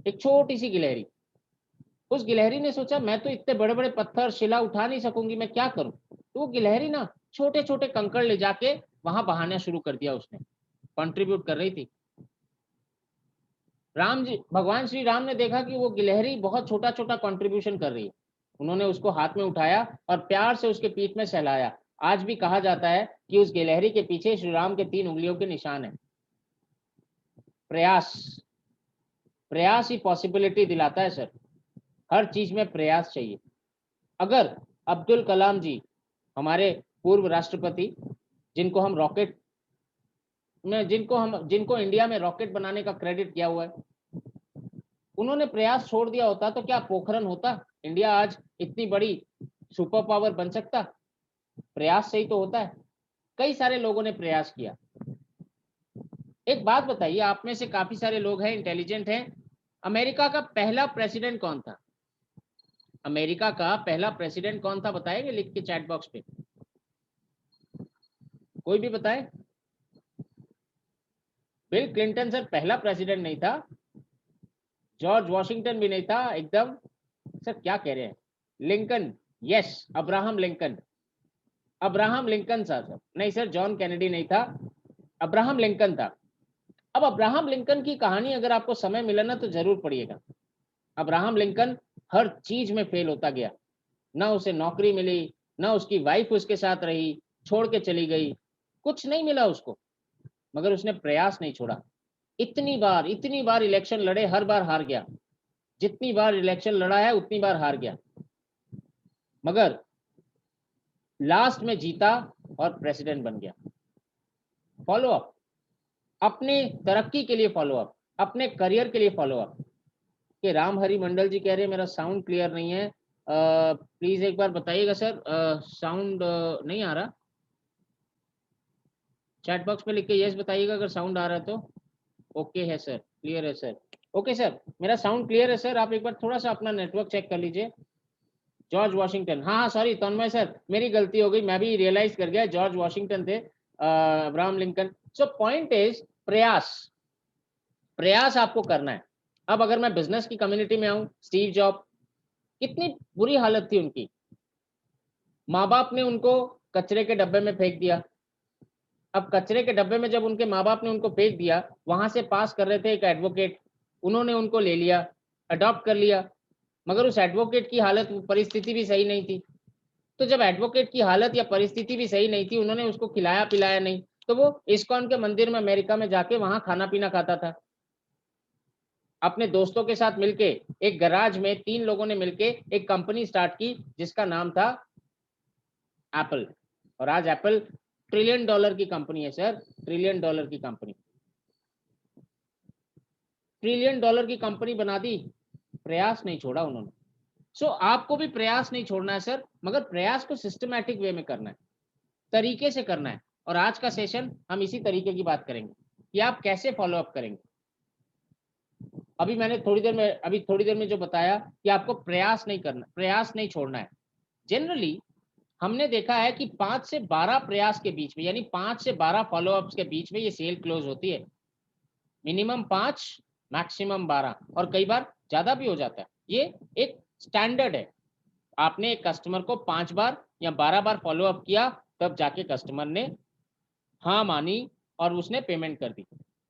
एक छोटी सी गिलहरी। उस गिलहरी ने सोचा मैं तो इतने बड़े बड़े पत्थर शिला उठा नहीं सकूंगी, मैं क्या करूं। तो वो गिलहरी ना छोटे छोटे कंकड़ ले जाके वहां बहाना शुरू कर दिया, उसने कंट्रीब्यूट कर रही थी। राम जी, भगवान श्री राम ने देखा कि वो गिलहरी बहुत छोटा छोटा कंट्रीब्यूशन कर रही है, उन्होंने उसको हाथ में उठाया और प्यार से उसके पीठ में सहलाया। आज भी कहा जाता है कि उस गिलहरी के पीछे श्री राम के 3 उंगलियों के निशान है। प्रयास, प्रयास ही पॉसिबिलिटी दिलाता है सर, हर चीज में प्रयास चाहिए। अगर अब्दुल कलाम जी, हमारे पूर्व राष्ट्रपति, जिनको हम रॉकेट में, जिनको इंडिया में रॉकेट बनाने का क्रेडिट किया हुआ है, उन्होंने प्रयास छोड़ दिया होता तो क्या पोखरन होता, इंडिया आज इतनी बड़ी सुपर पावर बन सकता? प्रयास से ही तो होता है। कई सारे लोगों ने प्रयास किया। एक बात बताइए, आप में से काफी सारे लोग हैं, इंटेलिजेंट हैं, अमेरिका का पहला प्रेसिडेंट कौन था? अमेरिका का पहला प्रेसिडेंट कौन था, बताएंगे लिख के चैट बॉक्स पे, कोई भी बताए। बिल क्लिंटन सर पहला प्रेसिडेंट नहीं था, जॉर्ज वॉशिंगटन भी नहीं था, एकदम सर क्या कह रहे हैं, Lincoln, yes Abraham Lincoln, Abraham Lincoln था सर, नहीं सर जॉन कैनेडी नहीं था, अब्राहम लिंकन था। अब अब्राहम लिंकन की कहानी अगर आपको समय मिला ना तो जरूर पढ़िएगा। अब्राहम लिंकन हर चीज में फेल होता गया, ना उसे नौकरी मिली, ना उसकी वाइफ उसके साथ रही, छोड़ के चली गई, कुछ नहीं मिला उसको, मगर उसने प्रयास नहीं छोड़ा। इतनी बार इलेक्शन लड़े, हर बार हार गया, जितनी बार इलेक्शन लड़ा है उतनी बार हार गया, मगर लास्ट में जीता और प्रेसिडेंट बन गया। फॉलो अप, अपने तरक्की के लिए फॉलो अप, अपने करियर के लिए फॉलो अप। कि राम हरि मंडल जी कह रहे हैं मेरा साउंड क्लियर नहीं है, प्लीज एक बार बताइएगा सर, साउंड नहीं आ रहा, चैट बॉक्स में लिख के यस बताइएगा अगर साउंड आ रहा है तो। ओके है सर, क्लियर है सर, ओके सर, मेरा साउंड क्लियर है सर, आप एक बार थोड़ा सा अपना नेटवर्क चेक कर लीजिए। जॉर्ज वॉशिंगटन, हाँ हाँ सॉरी तन्मय सर, मेरी गलती हो गई, मैं भी रियलाइज कर गया जॉर्ज वॉशिंगटन थे, Abraham Lincoln. So point is प्रयास, प्रयास आपको करना है। अब अगर मैं बिजनेस की कम्युनिटी में आऊं, स्टीव जॉब, कितनी बुरी हालत थी उनकी, माँ बाप ने उनको कचरे के डब्बे में फेंक दिया। अब कचरे के डब्बे में जब उनके माँ बाप ने उनको फेंक दिया, वहां से पास कर रहे थे एक एडवोकेट, उन्होंने उनको ले लिया, अडॉप्ट कर लिया, मगर उस एडवोकेट की हालत, परिस्थिति भी सही नहीं थी। तो जब एडवोकेट की हालत या परिस्थिति भी सही नहीं थी, उन्होंने उसको खिलाया पिलाया नहीं, तो वो इस्कॉन के मंदिर में अमेरिका में जाके वहां खाना पीना खाता था। अपने दोस्तों के साथ मिलके एक गराज में 3 लोगों ने मिलके एक कंपनी स्टार्ट की जिसका नाम था एप्पल, और आज एप्पल ट्रिलियन डॉलर की कंपनी है सर, ट्रिलियन डॉलर की कंपनी, ट्रिलियन डॉलर की कंपनी बना दी, प्रयास नहीं छोड़ा उन्होंने। सो आपको भी प्रयास नहीं छोड़ना है सर, मगर प्रयास को सिस्टमैटिक वे में करना है, तरीके से करना है। और आज का सेशन हम इसी तरीके की बात करेंगे कि आप कैसे फॉलो अप करेंगे। अभी थोड़ी देर में जो बताया कि आपको प्रयास नहीं करना, प्रयास नहीं छोड़ना है, जनरली हमने देखा है कि 5 से 12 प्रयास के बीच में, यानी 5 से 12 फॉलोअप्स के बीच में ये सेल क्लोज होती है। मिनिमम 5, मैक्सिमम 12, और कई बार ज़्यादा भी हो जाता है। ये एक स्टैंडर्ड है। आपने एक कस्टमर को 5 बार या 12 बार फॉलोअप किया, तब जाके कस्टमर ने हाँ मानी और उसने पेमेंट कर दी।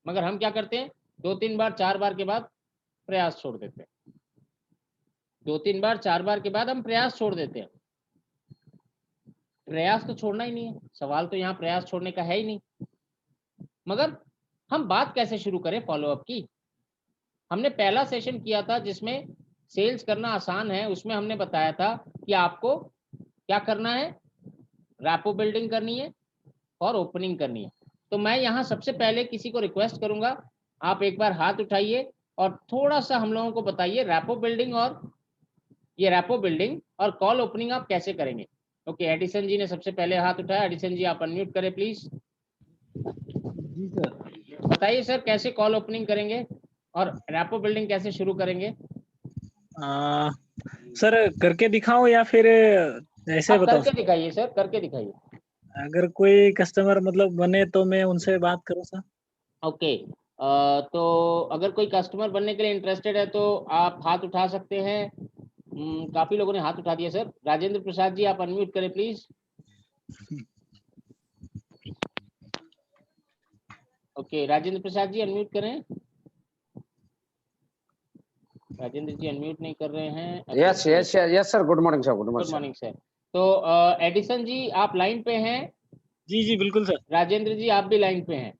मगर हम क्या करते हैं, 2-3 बार 4 बार के बाद प्रयास छोड़ देते हैं। 2-3 बार 4 बार के बाद हम प्रयास छोड़ देते हैं। प्रयास तो छोड़ना ही नहीं है, सवाल तो यहाँ प्रयास छोड़ने का है ही नहीं। मगर हम बात कैसे शुरू करें फॉलोअप की? हमने पहला सेशन किया था जिसमें सेल्स करना आसान है, उसमें हमने बताया था कि आपको क्या करना है, रैपो बिल्डिंग करनी है और ओपनिंग करनी है। तो मैं यहाँ सबसे पहले किसी को रिक्वेस्ट करूंगा, आप एक बार हाथ उठाइए और थोड़ा सा हम लोगों को बताइए रैपो बिल्डिंग और ये रैपो बिल्डिंग और कॉल ओपनिंग आप कैसे करेंगे। ओके, एडिसन जी ने सबसे पहले हाथ उठाया। एडिसन जी आप अनम्यूट करें प्लीज। जी सर। बताइए सर, कैसे कॉल ओपनिंग करेंगे और रैपो बिल्डिंग कैसे शुरू करेंगे? सर करके दिखाओ या फिर ऐसे आप बताओ? करके दिखाइए सर, करके दिखाइए। अगर कोई कस्टमर मतलब बने तो मैं उनसे बात करूं सर? ओके, तो अगर कोई कस्टमर बनने के लिए इंटरेस्टेड है तो आप हाथ उठा सकते हैं। काफी लोगों ने हाथ उठा दिया सर। राजेंद्र प्रसाद जी आप अनम्यूट करें please. Okay, Rajendra Prasad ji unmute करें। राजेंद्र जी अनम्यूट नहीं कर रहे हैं। Yes yes yes sir, good morning sir, good good morning morning sir. तो एडिसन जी आप लाइन पे हैं? जी जी बिल्कुल सर। राजेंद्र जी आप भी लाइन पे हैं?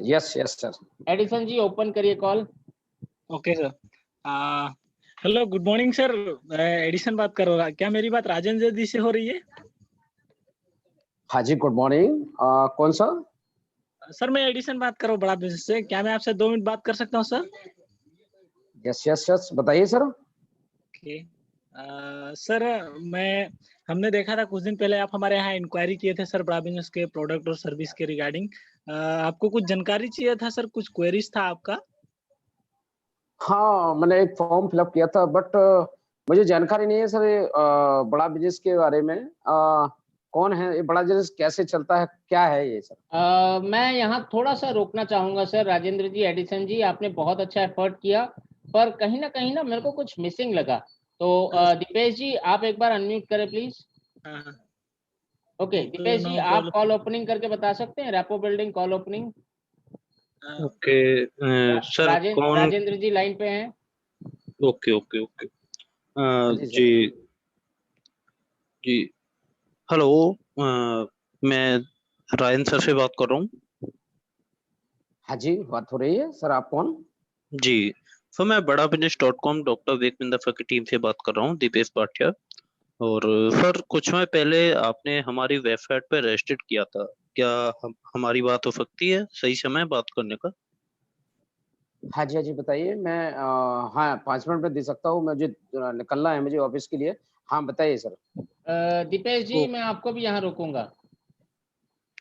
Yes yes sir. एडिसन जी ओपन करिए call. Okay sir. Hello good morning sir, Edison बात कर रहा हूँ। क्या मेरी बात राजेंद्र जी से हो रही है? हाँ जी, गुड मॉर्निंग। कौन सा? सर मैं एडिसन बात कर रहा हूँ बड़ा बिजनेस से। क्या मैं आपसे 2 मिनट बात कर सकता हूँ सर? यस यस यस, बताइए सर। ओके। सर हमने देखा था कुछ दिन पहले आप हमारे यहाँ इंक्वायरी किए थे सर बड़ा बिजनेस के प्रोडक्ट और सर्विस के रिगार्डिंग। आपको कुछ जानकारी चाहिए था सर, कुछ क्वेरीज था आपका? हाँ, मैंने एक फॉर्म फिलअप किया था, बट मुझे जानकारी नहीं है सर ये बड़ा बिजनेस के बारे में। कौन है ये बड़ा बिजनेस, कैसे चलता है, क्या है ये सर? मैं यहाँ थोड़ा सा रोकना चाहूंगा सर। राजेंद्र जी, एडिसन जी आपने बहुत अच्छा एफर्ट किया, पर कहीं ना मेरे को कुछ मिसिंग लगा। तो दीपेश जी आप एक बार अनम्यूट करें प्लीज। हाँ। ओके, दीपेश जी आप कॉल ओपनिंग करके बता सकते हैं, rapport building call opening? Okay sir, कौन? राजेंद्र जी लाइन पे हैं? Okay okay okay. जी सर। जी जी, हेलो। मैं रायन सर से बात कर रहा हूँ। हाँ जी, बात हो रही है सर, आप कौन? जी सर, मैं बड़ा बिजनेस .com डॉक्टर विवेक बिंदाफा की टीम से बात कर रहा हूँ, दीपेश भाटिया। और सर कुछ समय पहले आपने हमारी वेबसाइट पर रजिस्टर्ड किया था। क्या हमारी बात हो सकती है? सही समय है बात करने का? हाँ जी, हाँ जी, बताइए। मैं हाँ 5 मिनट में दे सकता हूँ, मुझे निकलना है मुझे ऑफिस के लिए। हाँ बताइए सर। दीपेश जी ओ- मैं आपको भी यहाँ रोकूंगा।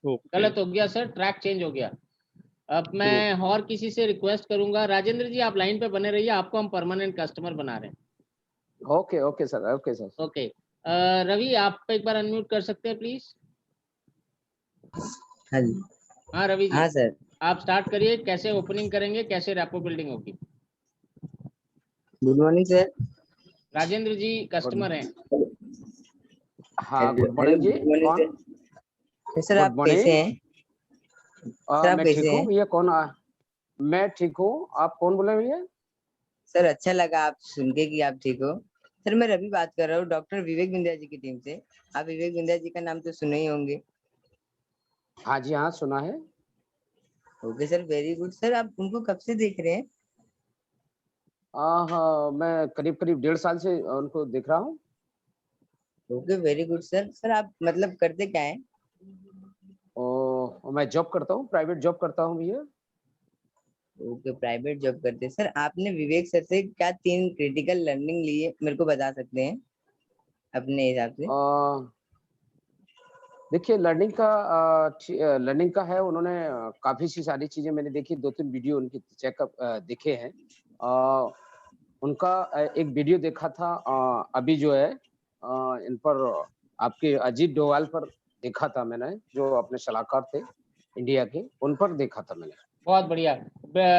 ओके गलत हो गया सर, ट्रैक चेंज हो गया। अब ओ- मैं और किसी से रिक्वेस्ट करूंगा। राजेंद्र जी आप लाइन पे बने रहिए, आपको हम परमानेंट कस्टमर बना रहे हैं। Okay okay sir, okay sir. Okay, Ravi आप एक बार अनम्यूट कर सकते हैं प्लीज? हाँ जी। हाँ रवि जी, हाँ सर। आप स्टार्ट करिए, कैसे ओपनिंग करेंगे, कैसे रैपो बिल्डिंग होगी? Good morning sir. Rajendra ji good. Customer हैं। हाँ, हेलो गुड हेलो मॉर्निंग जी। गुड मॉर्निंग कौन? सर। सर गुड आप कैसे मॉर्निंग। हैं? सर आप मैं ठीक कैसे हूँ हैं? भैया। कौन मैं ठीक हूँ। आप कौन बोले भैया? सर अच्छा लगा आप सुन के कि आप ठीक हो। सर मैं रवि बात कर रहा हूँ डॉक्टर विवेक बिंद्या जी की टीम से। आप विवेक बिंद्या जी का नाम तो सुने ही होंगे। हाँ जी, हाँ सुना है। Okay sir, very good. Sir आप उनको कब से देख रहे हैं? हाँ, मैं करीब करीब 1.5 साल से उनको देख रहा हूँ। Okay very good sir. Sir आप मतलब करते क्या है? मैं जॉब करता हूँ, प्राइवेट जॉब करता हूँ भैया। ओके प्राइवेट जॉब करते हैं। सर आपने विवेक सर से क्या 3 क्रिटिकल लर्निंग लिए मेरे को बता सकते हैं अपने हिसाब से? देखिए, लर्निंग का है। उन्होंने काफी सी सारी चीजें मैंने देखी, 2-3 वीडियो उनकी चेकअप देखे हैं। उनका एक वीडियो देखा था अभी जो है इन पर आपके अजीत डोभाल पर देखा था मैंने, जो अपने सलाहकार थे इंडिया के, उन पर देखा था मैंने। बहुत बढ़िया।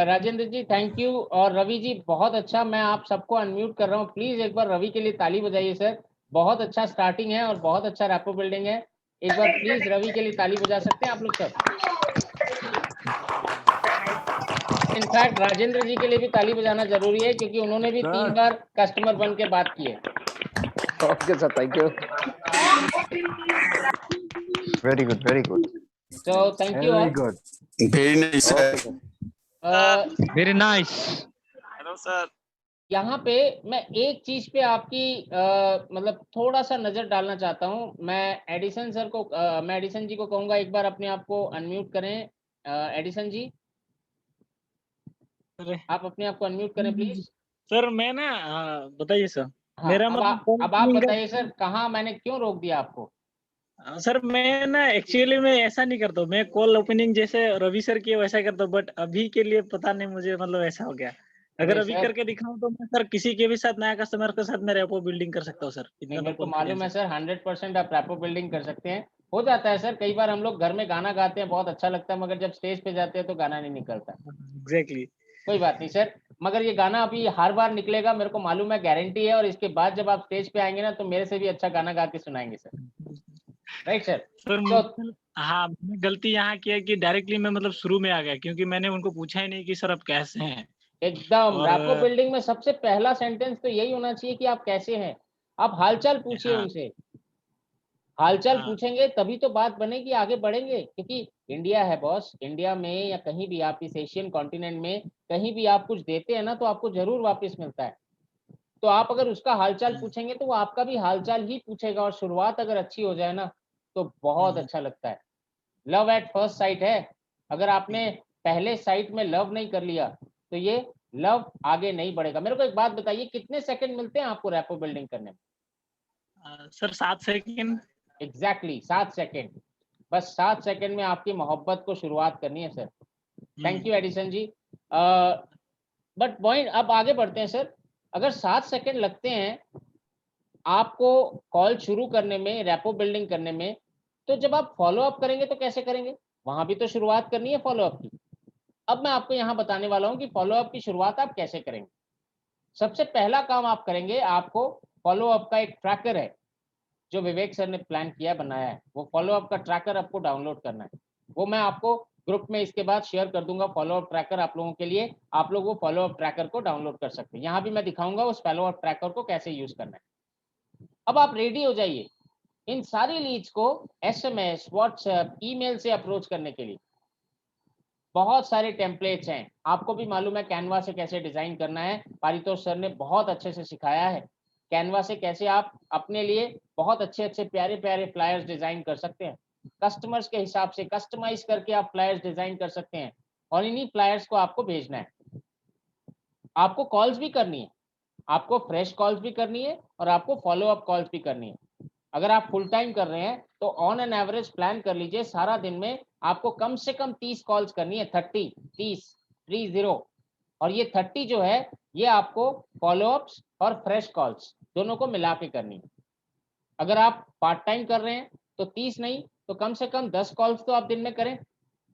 राजेंद्र जी थैंक यू, और रवि जी बहुत अच्छा। मैं आप सबको अनम्यूट कर रहा हूँ, प्लीज एक बार रवि के लिए ताली बजाइए सर। बहुत अच्छा स्टार्टिंग है और बहुत अच्छा रैपो बिल्डिंग है। एक बार प्लीज रवि के लिए ताली बजा सकते हैं आप लोग सब। इनफैक्ट राजेंद्र जी के लिए भी ताली बजाना जरूरी है, क्योंकि उन्होंने भी 3 बार कस्टमर बन के बात की है। Okay sir, thank you. Very good, very good. So thank you Very all. good. Very nice, sir. Okay sir. Very nice. Hello, sir. यहाँ पे मैं एक चीज पे आपकी मतलब थोड़ा सा नजर डालना चाहता हूँ। मैं एडिसन सर को मैं एडिसन जी को कहूंगा एक बार अपने आप को अनम्यूट करें। एडिसन जी आप अपने आप को अनम्यूट करें प्लीज। सर मैं ना बताइए सर। हाँ, मेरा अब मतलब अब आप बताइए सर, कहाँ मैंने क्यों रोक दिया आपको? सर मैं ना एक्चुअली मैं ऐसा नहीं करता हूँ। मैं कॉल ओपनिंग जैसे रवि सर की वैसा करता हूँ, बट अभी के लिए पता नहीं मुझे मतलब ऐसा हो गया। अगर नहीं अभी सर, करके दिखाऊं तो मैं सर किसी के भी साथ, नया कस्टमर के साथ मैं रैपो बिल्डिंग कर सकता हूँ सर। नहीं इतना तो मेरे को मालूम है कॉन्फिडेंस सर, 100% आप रैपो बिल्डिंग कर सकते हैं। हो जाता है सर, कई बार हम लोग घर में गाना गाते हैं, बहुत अच्छा लगता है, मगर जब स्टेज पे जाते हैं तो गाना नहीं निकलता। है। एग्जैक्टली। कोई बात नहीं सर, मगर ये गाना अभी हर बार निकलेगा, मेरे को मालूम है, गारंटी है। और इसके बाद जब आप स्टेज पे आएंगे ना, तो मेरे से भी अच्छा गाना गा के सुनाएंगे सर। Right sir. सर तो हाँ, मैंने गलती यहाँ किया कि डायरेक्टली मैं मतलब शुरू में आ गया, क्योंकि मैंने उनको पूछा ही नहीं कि सर आप कैसे हैं। एकदम और रैपो बिल्डिंग में सबसे पहला सेंटेंस तो यही होना चाहिए कि आप कैसे हैं। आप हालचाल पूछिए हाँ उनसे। हालचाल हाँ पूछेंगे तभी तो बात बनेगी, आगे बढ़ेंगे। क्योंकि इंडिया है बॉस, इंडिया में या कहीं भी आप इस एशियन कॉन्टिनेंट में कहीं भी आप कुछ देते हैं ना, तो आपको जरूर वापस मिलता है। तो आप अगर उसका हालचाल पूछेंगे तो वो आपका भी हालचाल ही पूछेगा, और शुरुआत अगर अच्छी हो जाए ना तो बहुत अच्छा लगता है। लव एट फर्स्ट साइट है। अगर आपने पहले साइट में लव नहीं कर लिया तो ये लव आगे नहीं बढ़ेगा। मेरे को एक बात बताइए, कितने सेकंड मिलते हैं आपको रैपो बिल्डिंग करने में? Sir 7 second. Exactly 7 second. बस 7 सेकंड में आपकी मोहब्बत को शुरुआत करनी है sir. Thank you Edison ji. But point, अब आगे बढ़ते हैं सर। अगर 7 सेकंड लगते हैं आपको कॉल शुरू करने में, रैपो बिल्डिंग करने में, तो जब आप फॉलो अप करेंगे तो कैसे करेंगे? वहां भी तो शुरुआत करनी है फॉलो अप की। अब मैं आपको यहाँ बताने वाला हूँ कि फॉलो अप की शुरुआत आप कैसे करेंगे। सबसे पहला काम आप करेंगे, आपको फॉलो अप का एक ट्रैकर है जो विवेक सर ने प्लान किया, बनाया है। वो फॉलो अप का ट्रैकर आपको डाउनलोड करना है। वो मैं आपको ग्रुप में इसके बाद शेयर कर दूंगा, फॉलो अप ट्रैकर आप लोगों के लिए। आप लोग वो फॉलो अप ट्रैकर को डाउनलोड कर सकते हैं। यहाँ भी मैं दिखाऊंगा उस फॉलो अप ट्रैकर को कैसे यूज करना है। अब आप रेडी हो जाइए इन सारी लीड्स को एसएमएस, व्हाट्सएप, ईमेल से अप्रोच करने के लिए। बहुत सारे टेम्पलेट्स हैं, आपको भी मालूम है कैनवा से कैसे डिजाइन करना है। पारितोष सर ने बहुत अच्छे से सिखाया है कैनवा से कैसे आप अपने लिए बहुत अच्छे अच्छे प्यारे प्यारे फ्लायर्स डिजाइन कर सकते हैं। कस्टमर्स के हिसाब से कस्टमाइज करके आप फ्लायर्स डिजाइन कर सकते हैं, और इन्हीं फ्लायर्स को आपको भेजना है। आपको कॉल्स भी करनी है, आपको फ्रेश कॉल्स भी करनी है, और आपको फॉलो अप कॉल्स भी करनी है। अगर आप फुल टाइम कर रहे हैं तो ऑन एन एवरेज प्लान कर लीजिए, सारा दिन में आपको कम से कम 30 कॉल्स करनी है। 30 और ये 30 जो है ये आपको फॉलो अप्स और फ्रेश कॉल्स दोनों को मिला के करनी है। अगर आप पार्ट टाइम कर रहे हैं तो 30 नहीं तो कम से कम 10 कॉल्स तो आप दिन में करें,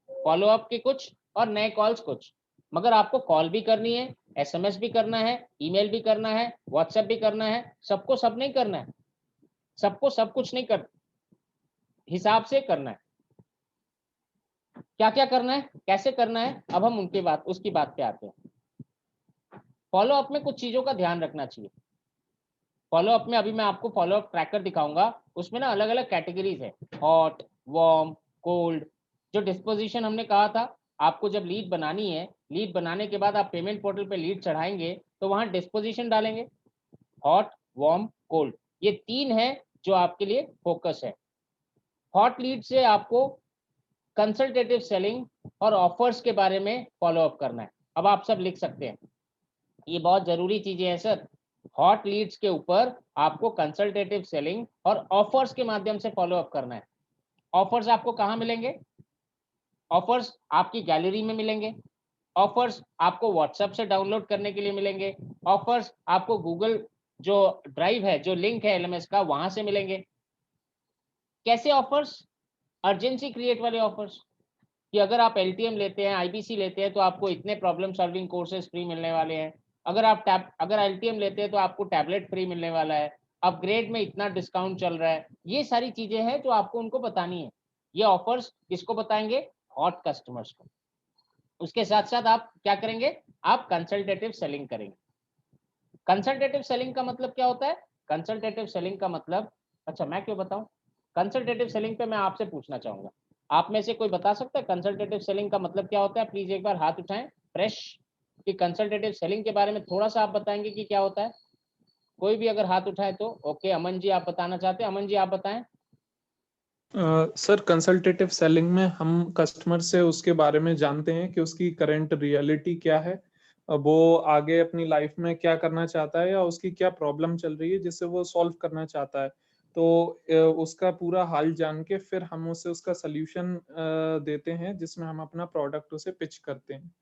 फॉलो अप के कुछ और नए कॉल्स कुछ। मगर आपको कॉल भी करनी है, एसएमएस भी करना है, ईमेल भी करना है, व्हाट्सएप भी करना है। सबको सब नहीं करना है, सबको सब कुछ नहीं कर, हिसाब से करना है। क्या क्या करना है, कैसे करना है, अब हम उसकी बात पे आते हैं। फॉलो अप में कुछ चीजों का ध्यान रखना चाहिए। फॉलो अप में अभी मैं आपको फॉलो अप ट्रैकर दिखाऊंगा, उसमें ना अलग अलग कैटेगरीज है, हॉट, वार्म, कोल्ड। जो डिस्पोजिशन हमने कहा था, आपको जब लीड बनानी है, लीड बनाने के बाद आप पेमेंट पोर्टल पे लीड चढ़ाएंगे तो वहां डिस्पोजिशन डालेंगे, हॉट, वार्म, कोल्ड। ये 3 है जो आपके लिए फोकस है। हॉट लीड से आपको कंसल्टेटिव सेलिंग और ऑफर्स के बारे में फॉलो अप करना है। अब आप सब लिख सकते हैं, ये बहुत जरूरी चीजें हैं सर। हॉट लीड्स के ऊपर आपको कंसल्टेटिव सेलिंग और ऑफर्स के माध्यम से फॉलो अप करना है। ऑफर्स आपको कहाँ मिलेंगे? ऑफर्स आपकी गैलरी में मिलेंगे, ऑफर्स आपको व्हाट्सएप से डाउनलोड करने के लिए मिलेंगे, ऑफर्स आपको गूगल जो ड्राइव है, जो लिंक है LMS का, वहां से मिलेंगे। कैसे ऑफर्स? अर्जेंसी क्रिएट वाले ऑफर्स, कि अगर आप LTM लेते हैं, IBC लेते हैं तो आपको इतने प्रॉब्लम सॉल्विंग कोर्सेज फ्री मिलने वाले हैं। अगर LTM लेते हैं तो आपको टैबलेट फ्री मिलने वाला है, अपग्रेड में इतना डिस्काउंट चल रहा है। ये सारी चीजें हैं जो आपको उनको बतानी है। ये ऑफर्स किसको बताएंगे? हॉट कस्टमर्स को। उसके साथ साथ आप क्या करेंगे? आप कंसल्टेटिव सेलिंग करेंगे। कंसल्टेटिव सेलिंग का मतलब क्या होता है? कंसल्टेटिव सेलिंग का मतलब, अच्छा मैं क्यों बताऊं? कंसल्टेटिव सेलिंग पे मैं आपसे पूछना चाहूंगा, आप में से कोई बता सकता है कंसल्टेटिव सेलिंग का मतलब क्या होता है? प्लीज एक बार हाथ उठाएं फ्रेश, कि कंसल्टेटिव सेलिंग के बारे में थोड़ा सा आप बताएंगे कि क्या होता है। कोई भी अगर हाथ उठाए तो। ओके, अमन जी आप बताना चाहते हैं? अमन जी आप बताएं। सर कंसल्टेटिव सेलिंग में हम कस्टमर से उसके बारे में जानते हैं कि उसकी करंट रियलिटी क्या है, वो आगे अपनी लाइफ में क्या करना चाहता है या उसकी क्या प्रॉब्लम चल रही है जिससे वो सॉल्व करना चाहता है। तो उसका पूरा हाल जान के फिर हम उसे उसका सल्यूशन देते हैं जिसमें हम अपना प्रोडक्ट उसे पिच करते हैं।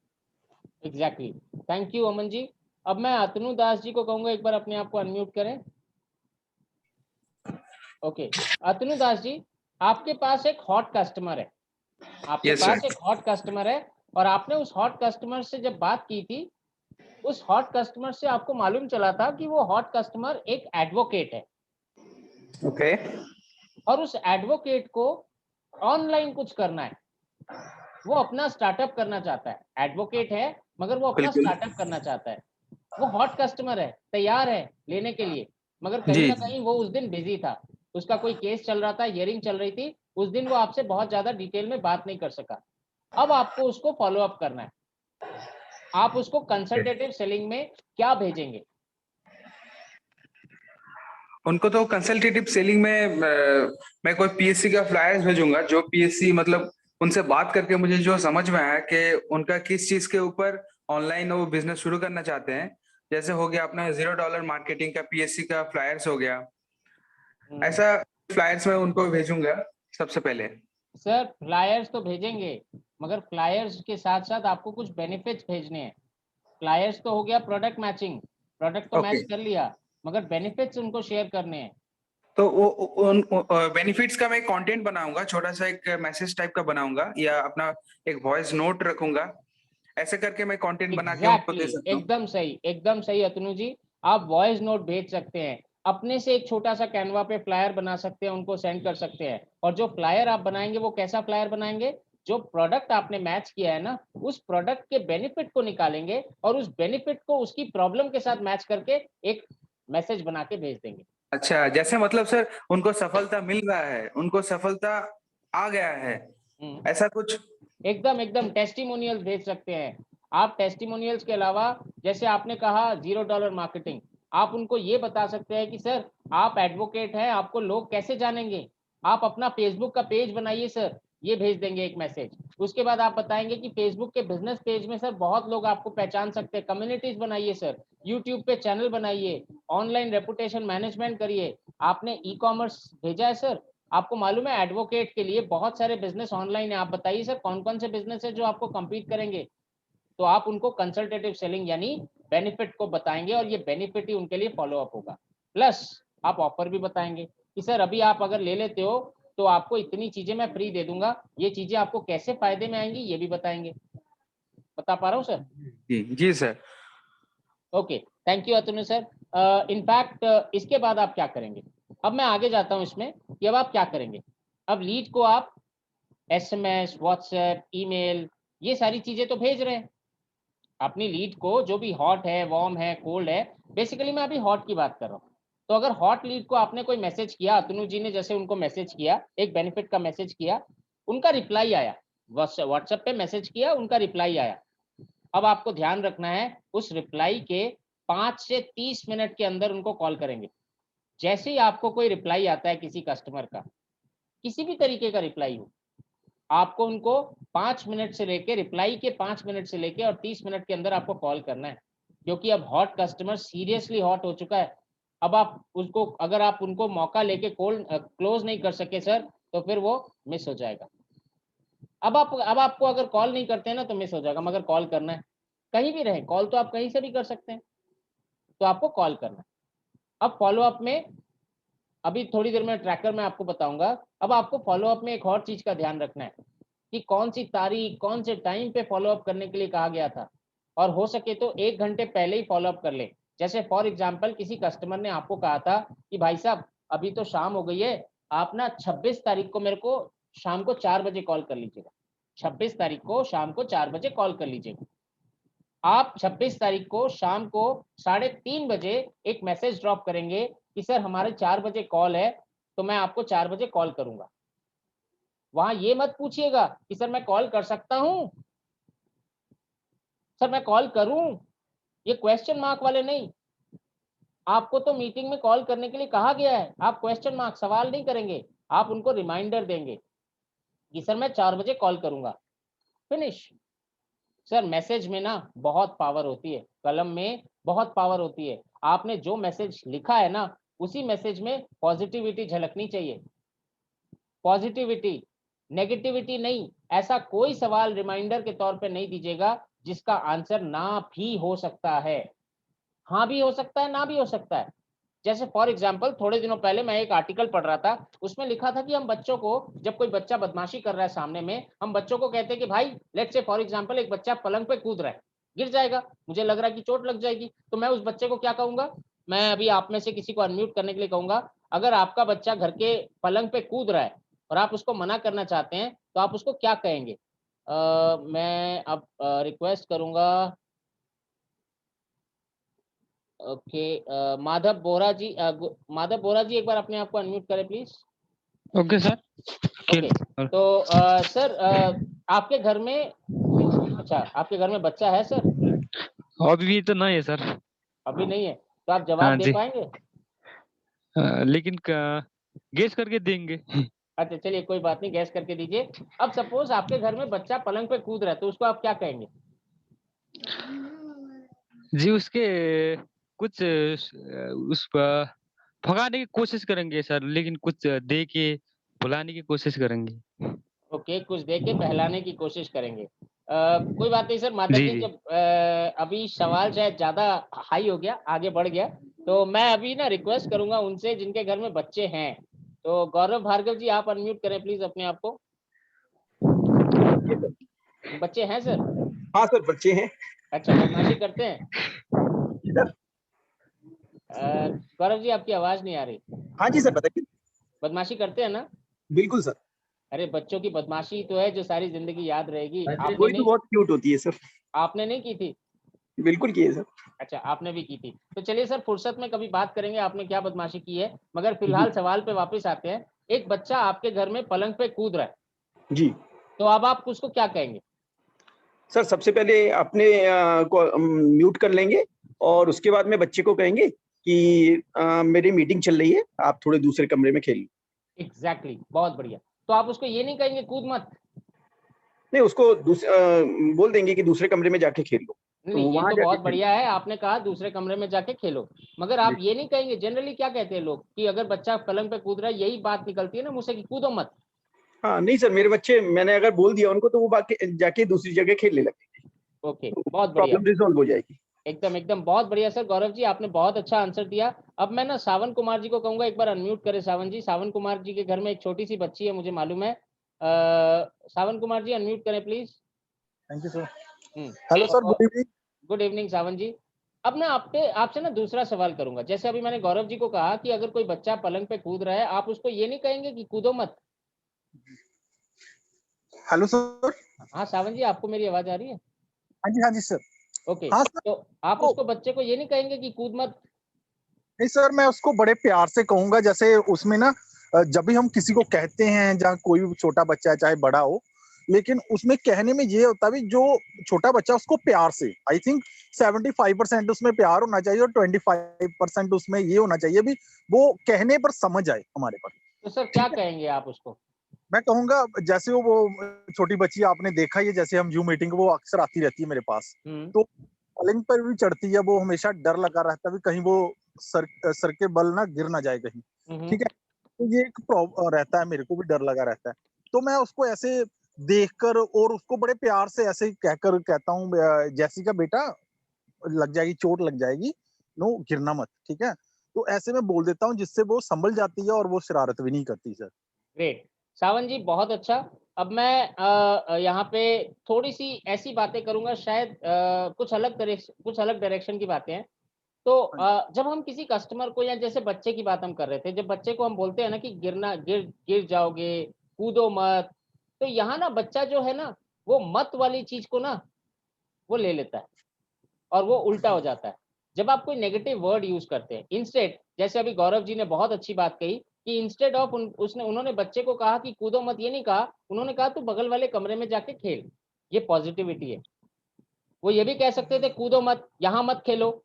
Exactly, thank you Aman ji. अब मैं अतनु दास जी को कहूंगा एक बार अपने आप को अनम्यूट करें। ओके, अतनु दास जी, आपके पास एक हॉट कस्टमर है, आपके Yes, पास sir. एक हॉट कस्टमर है, और आपने उस हॉट कस्टमर से जब बात की थी, उस हॉट कस्टमर से आपको मालूम चला था कि वो हॉट कस्टमर एक एडवोकेट है, Okay. और उस एडवोकेट को ऑनलाइन कुछ करना है। वो अपना स्टार्टअप करना चाहता है, एडवोकेट है मगर वो अपना बिल्कुल स्टार्टअप करना चाहता है। वो हॉट कस्टमर है, तैयार है लेने के लिए, मगर कहीं जी ना कहीं वो उस दिन बिजी था, उसका कोई केस चल रहा था, हियरिंग चल रही थी, उस दिन वो आपसे बहुत ज्यादा डिटेल में बात नहीं कर सका। अब आपको उसको फॉलो अप करना है। आप उसको कंसल्टेटिव सेलिंग में क्या भेजेंगे? उनको तो कंसल्टेटिव सेलिंग में मैं कोई PSC का फ्लायर्स भेजूंगा, जो PSC मतलब उनसे बात करके मुझे जो समझ में आया कि उनका किस चीज के ऊपर ऑनलाइन वो बिजनेस शुरू करना चाहते हैं। जैसे हो गया अपना $0 मार्केटिंग का PSC का फ्लायर्स हो गया, ऐसा फ्लायर्स में उनको भेजूंगा सबसे पहले। सर फ्लायर्स तो भेजेंगे, मगर फ्लायर्स के साथ साथ आपको कुछ बेनिफिट्स भेजने हैं। फ्लायर्स तो हो गया प्रोडक्ट मैचिंग, प्रोडक्ट तो ओके, मैच कर लिया, मगर बेनिफिट्स उनको शेयर करने हैं। तो वो उन बेनिफिट्स का मैं कंटेंट बनाऊंगा, छोटा सा एक मैसेज टाइप का बनाऊंगा या अपना एक वॉइस नोट रखूंगा। ऐसे करके मैं कंटेंट बना के उनको दे एग्जैक्टली, सकता हूँ। एकदम सही अतनु जी। आप वॉइस नोट भेज सकते हैं, अपने से एक छोटा सा कैनवा पे फ्लायर बना सकते हैं, उनको सेंड कर सकते हैं। और जो फ्लायर आप बनाएंगे वो कैसा फ्लायर बनाएंगे? जो प्रोडक्ट आपने मैच किया है ना, उस प्रोडक्ट के बेनिफिट को निकालेंगे और उस बेनिफिट को उसकी प्रॉब्लम के साथ मैच करके एक मैसेज बना के भेज देंगे। अच्छा, जैसे मतलब सर उनको सफलता मिल रहा है, उनको सफलता आ गया है, ऐसा कुछ। एकदम एकदम टेस्टिमोनियल्स भेज सकते हैं आप। टेस्टिमोनियल्स के अलावा, जैसे आपने कहा $0 मार्केटिंग, आप उनको ये बता सकते हैं कि सर आप एडवोकेट हैं, आपको लोग कैसे जानेंगे? आप अपना फेसबुक का पेज बनाइए सर, ये भेज देंगे एक मैसेज। उसके बाद आप बताएंगे कि फेसबुक के बिजनेस पेज में सर बहुत लोग आपको पहचान सकते हैं, कम्युनिटीज बनाइए सर, यूट्यूब पे चैनल बनाइए, ऑनलाइन रेपुटेशन मैनेजमेंट करिए। आपने ई कॉमर्स भेजा है सर, आपको मालूम है एडवोकेट के लिए बहुत सारे बिजनेस ऑनलाइन है, आप बताइए सर कौन कौन से बिजनेस है जो आपको compete करेंगे। तो आप उनको कंसल्टेटिव सेलिंग यानी बेनिफिट को बताएंगे, और ये बेनिफिट ही उनके लिए फॉलो अप होगा। प्लस आप ऑफर भी बताएंगे कि सर अभी आप अगर ले लेते हो तो आपको इतनी चीजें मैं फ्री दे दूंगा, ये चीजें आपको कैसे फायदे में आएंगी ये भी बताएंगे। बता पा रहा हूँ सर? जी जी sir. Okay, thank you Atanu sir. In fact इसके बाद आप क्या करेंगे? अब मैं आगे जाता हूँ इसमें कि अब आप क्या करेंगे। अब लीड को आप SMS, व्हाट्सएप, ईमेल, ये सारी चीजें तो भेज रहे हैं अपनी लीड को, जो भी हॉट है, वार्म है, कोल्ड है। बेसिकली मैं अभी हॉट की बात कर रहा हूँ। तो अगर हॉट लीड को आपने कोई मैसेज किया, अतनु जी ने जैसे उनको मैसेज किया, एक बेनिफिट का मैसेज किया, उनका रिप्लाई आया, व्हाट्सएप पे मैसेज किया, उनका रिप्लाई आया। अब आपको ध्यान रखना है, उस रिप्लाई के 5 से 30 मिनट के अंदर उनको कॉल करेंगे। जैसे ही आपको कोई रिप्लाई आता है किसी कस्टमर का, किसी भी तरीके का रिप्लाई हो, आपको उनको 5 मिनट से लेके, रिप्लाई के 5 मिनट से लेके और 30 मिनट के अंदर आपको कॉल करना है। क्योंकि अब हॉट कस्टमर सीरियसली हॉट हो चुका है। अब आप उसको, अगर आप उनको मौका लेके क्लोज नहीं कर सके सर, तो फिर वो मिस हो जाएगा। अब आपको अगर कॉल नहीं करते हैं ना तो मिस हो जाएगा, मगर कॉल करना है। कहीं भी रहे, कॉल तो आप कहीं से भी कर सकते हैं, तो आपको कॉल करना है। अब फॉलोअप में अभी थोड़ी देर में ट्रैकर में आपको बताऊंगा। अब आपको फॉलोअप में एक और चीज का ध्यान रखना है कि कौन सी तारीख, कौन से टाइम पे फॉलोअप करने के लिए कहा गया था, और हो सके तो 1 घंटे पहले ही फॉलोअप कर ले। जैसे फॉर एग्जांपल किसी कस्टमर ने आपको कहा था कि भाई साहब अभी तो शाम हो गई है, आप ना 26 तारीख को मेरे को शाम को 4 बजे कॉल कर लीजिएगा। 26 तारीख को शाम को 4 बजे कॉल कर लीजिएगा। आप 26 तारीख को शाम को 3:30 बजे एक मैसेज ड्रॉप करेंगे कि सर हमारे 4 बजे कॉल है, तो मैं आपको 4 बजे कॉल करूंगा। वहां ये मत पूछिएगा कि सर मैं कॉल कर सकता हूं, सर मैं कॉल करूं, ये क्वेश्चन मार्क वाले नहीं। आपको तो मीटिंग में कॉल करने के लिए कहा गया है, आप क्वेश्चन मार्क सवाल नहीं करेंगे, आप उनको रिमाइंडर देंगे कि सर मैं 4 बजे कॉल करूंगा। फिनिश। सर मैसेज में ना बहुत पावर होती है, कलम में बहुत पावर होती है। आपने जो मैसेज लिखा है ना, उसी मैसेज में पॉजिटिविटी झलकनी चाहिए, पॉजिटिविटी, नेगेटिविटी नहीं। ऐसा कोई सवाल रिमाइंडर के तौर पे नहीं दीजिएगा जिसका आंसर ना भी हो सकता है, हाँ भी हो सकता है, ना भी हो सकता है। जैसे फॉर एग्जाम्पल थोड़े दिनों पहले मैं एक आर्टिकल पढ़ रहा था, उसमें लिखा था कि हम बच्चों को, जब कोई बच्चा बदमाशी कर रहा है सामने में, हम बच्चों को कहते हैं कि भाई लेट्स से फॉर एग्जाम्पल एक बच्चा पलंग पे कूद रहा है, गिर जाएगा, मुझे लग रहा है कि चोट लग जाएगी, तो मैं उस बच्चे को क्या कहूंगा, मैं अभी आप में से किसी को अनम्यूट करने के लिए कहूंगा, अगर आपका बच्चा घर के पलंग पे कूद रहा है और आप उसको मना करना चाहते हैं तो आप उसको क्या कहेंगे? मैं अब रिक्वेस्ट करूंगा, ओके, माधव बोरा जी, माधव बोरा जी एक बार अपने आप को अनम्यूट करें प्लीज। Okay sir. ओके, तो सर आपके घर में, अच्छा आपके घर में बच्चा है सर? अभी तो नहीं है सर। अभी नहीं है, तो आप जवाब हाँ दे जी। पाएंगे? लेकिन गेस करके देंगे। अच्छा चलिए कोई बात नहीं, गैस करके दीजिए। अब सपोज आपके घर में बच्चा पलंग पे कूद रहा है, तो उसको आप क्या कहेंगे? जी उसके कुछ उस पर भगाने की कोशिश करेंगे सर, लेकिन कुछ दे के भुलाने की कोशिश करेंगे। ओके, कुछ दे के बहलाने की कोशिश करेंगे। कोई बात नहीं सर, माधव जी जी जी। जब अभी सवाल शायद ज्यादा हाई हो गया, आगे बढ़ गया, तो मैं अभी ना रिक्वेस्ट करूंगा उनसे जिनके घर में बच्चे हैं। तो गौरव भार्गव जी आप अनम्यूट करें प्लीज अपने आप को। बच्चे हैं सर? हाँ सर बच्चे हैं। अच्छा, बदमाशी करते हैं? गौरव जी आपकी आवाज नहीं आ रही। हाँ जी सर बताइए। बदमाशी करते हैं ना? बिल्कुल सर। अरे बच्चों की बदमाशी तो है जो सारी जिंदगी याद रहेगी। आपने वही तो नहीं, बहुत क्यूट होती है सर। आपने नहीं की थी? बिल्कुल की है सर। अच्छा आपने भी की थी, तो चलिए सर फुर्सत में कभी बात करेंगे आपने क्या बदमाशी की है, मगर फिलहाल सवाल पे वापस आते हैं। एक बच्चा आपके घर में पलंग पे कूद रहा है जी तो अब आप उसको क्या कहेंगे? सर, सबसे पहले अपने को म्यूट कर लेंगे और उसके बाद में बच्चे को कहेंगे कि मेरी मीटिंग चल रही है, आप थोड़े दूसरे कमरे में खेल लो। एग्जैक्टली, बहुत बढ़िया। तो आप उसको ये नहीं कहेंगे कूद मत? नहीं, उसको बोल देंगे कि दूसरे कमरे में जाके खेल लो, तो नहीं, वो ये वहां तो जाके बहुत खेल बढ़िया है, आपने कहा दूसरे कमरे में जाके खेलो, मगर आप ये नहीं कहेंगे? जनरली क्या कहते हैं लोग कि अगर बच्चा पलंग पे कूद रहा है, यही बात निकलती है ना मुझसे कि कूदो मत। हाँ नहीं सर, मेरे बच्चे मैंने अगर बोल दिया उनको तो वो बाकी जाके दूसरी जगह खेलने लगेंगे, ओके, बहुत बढ़िया, प्रॉब्लम रिजॉल्व हो जाएगी। एकदम एकदम बहुत बढ़िया सर। गौरव जी आपने बहुत अच्छा आंसर दिया। अब मैं ना सावन कुमार जी को कहूंगा एक बार अनम्यूट करें। सावन जी, सावन कुमार जी के घर में एक छोटी सी बच्ची है, मुझे मालूम है। सावन कुमार जी अनम्यूट करें please. Thank you sir. Hello sir, good evening. Good evening Sawan ji. अब मैं आपसे ना दूसरा सवाल करूंगा। जैसे अभी मैंने गौरव जी को कहा कि अगर कोई बच्चा पलंग पे कूद रहा है, आप उसको ये नहीं कहेंगे कि कूदो मत? Hello sir. हाँ सावन जी, आपको मेरी आवाज आ रही है? हाँ जी सर। ओके, हाँ सर। तो आप उसको, बच्चे को ये नहीं कहेंगे कि कूद मत? नहीं सर, मैं उसको बड़े प्यार से कहूंगा, जैसे उसमें ना जब भी हम किसी को कहते हैं, जहाँ कोई भी छोटा बच्चा है चाहे बड़ा हो, लेकिन उसमें कहने में ये होता है जो छोटा बच्चा उसको प्यार से, आई थिंक 75% उसमें प्यार होना चाहिए और 25% उसमें ये होना चाहिए भी वो कहने पर समझ आए हमारे पर। तो सर क्या कहेंगे आप उसको? मैं कहूंगा जैसे वो छोटी बच्ची आपने देखा ही है, जैसे हम जूम मीटिंग वो अक्सर आती रहती है मेरे पास, तो पलंग पर भी चढ़ती है, वो हमेशा डर लगा रहता है कहीं वो सर के बल ना गिर ना जाए कहीं, ठीक है। तो ये एक रहता है, मेरे को भी डर लगा रहता है, तो मैं उसको ऐसे देखकर और उसको बड़े प्यार से ऐसे कहकर कहता हूँ, जैसी का बेटा लग जाएगी, चोट लग जाएगी, नो गिरना मत, ठीक है। तो ऐसे में बोल देता हूँ जिससे वो संभल जाती है और वो शरारत भी नहीं करती सर। ग्रेट। सावन जी बहुत अच्छा। अब मैं यहाँ पे थोड़ी सी ऐसी बातें करूंगा, शायद कुछ अलग डायरेक्शन की बातें हैं। तो जब हम किसी कस्टमर को, या जैसे बच्चे की बात हम कर रहे थे, जब बच्चे को हम बोलते हैं ना कि गिर जाओगे, कूदो मत, तो यहाँ ना बच्चा जो है ना, वो मत वाली चीज को ना वो ले लेता है और वो उल्टा हो जाता है। जब आप कोई नेगेटिव वर्ड यूज करते हैं, इंस्टेड, जैसे अभी गौरव जी ने बहुत अच्छी बात कही कि इंस्टेड ऑफ उन्होंने बच्चे को कहा कि कूदो मत, ये नहीं कहा, उन्होंने कहा तू बगल वाले कमरे में जाके खेल। ये पॉजिटिविटी है। वो ये भी कह सकते थे कूदो मत, यहाँ मत खेलो,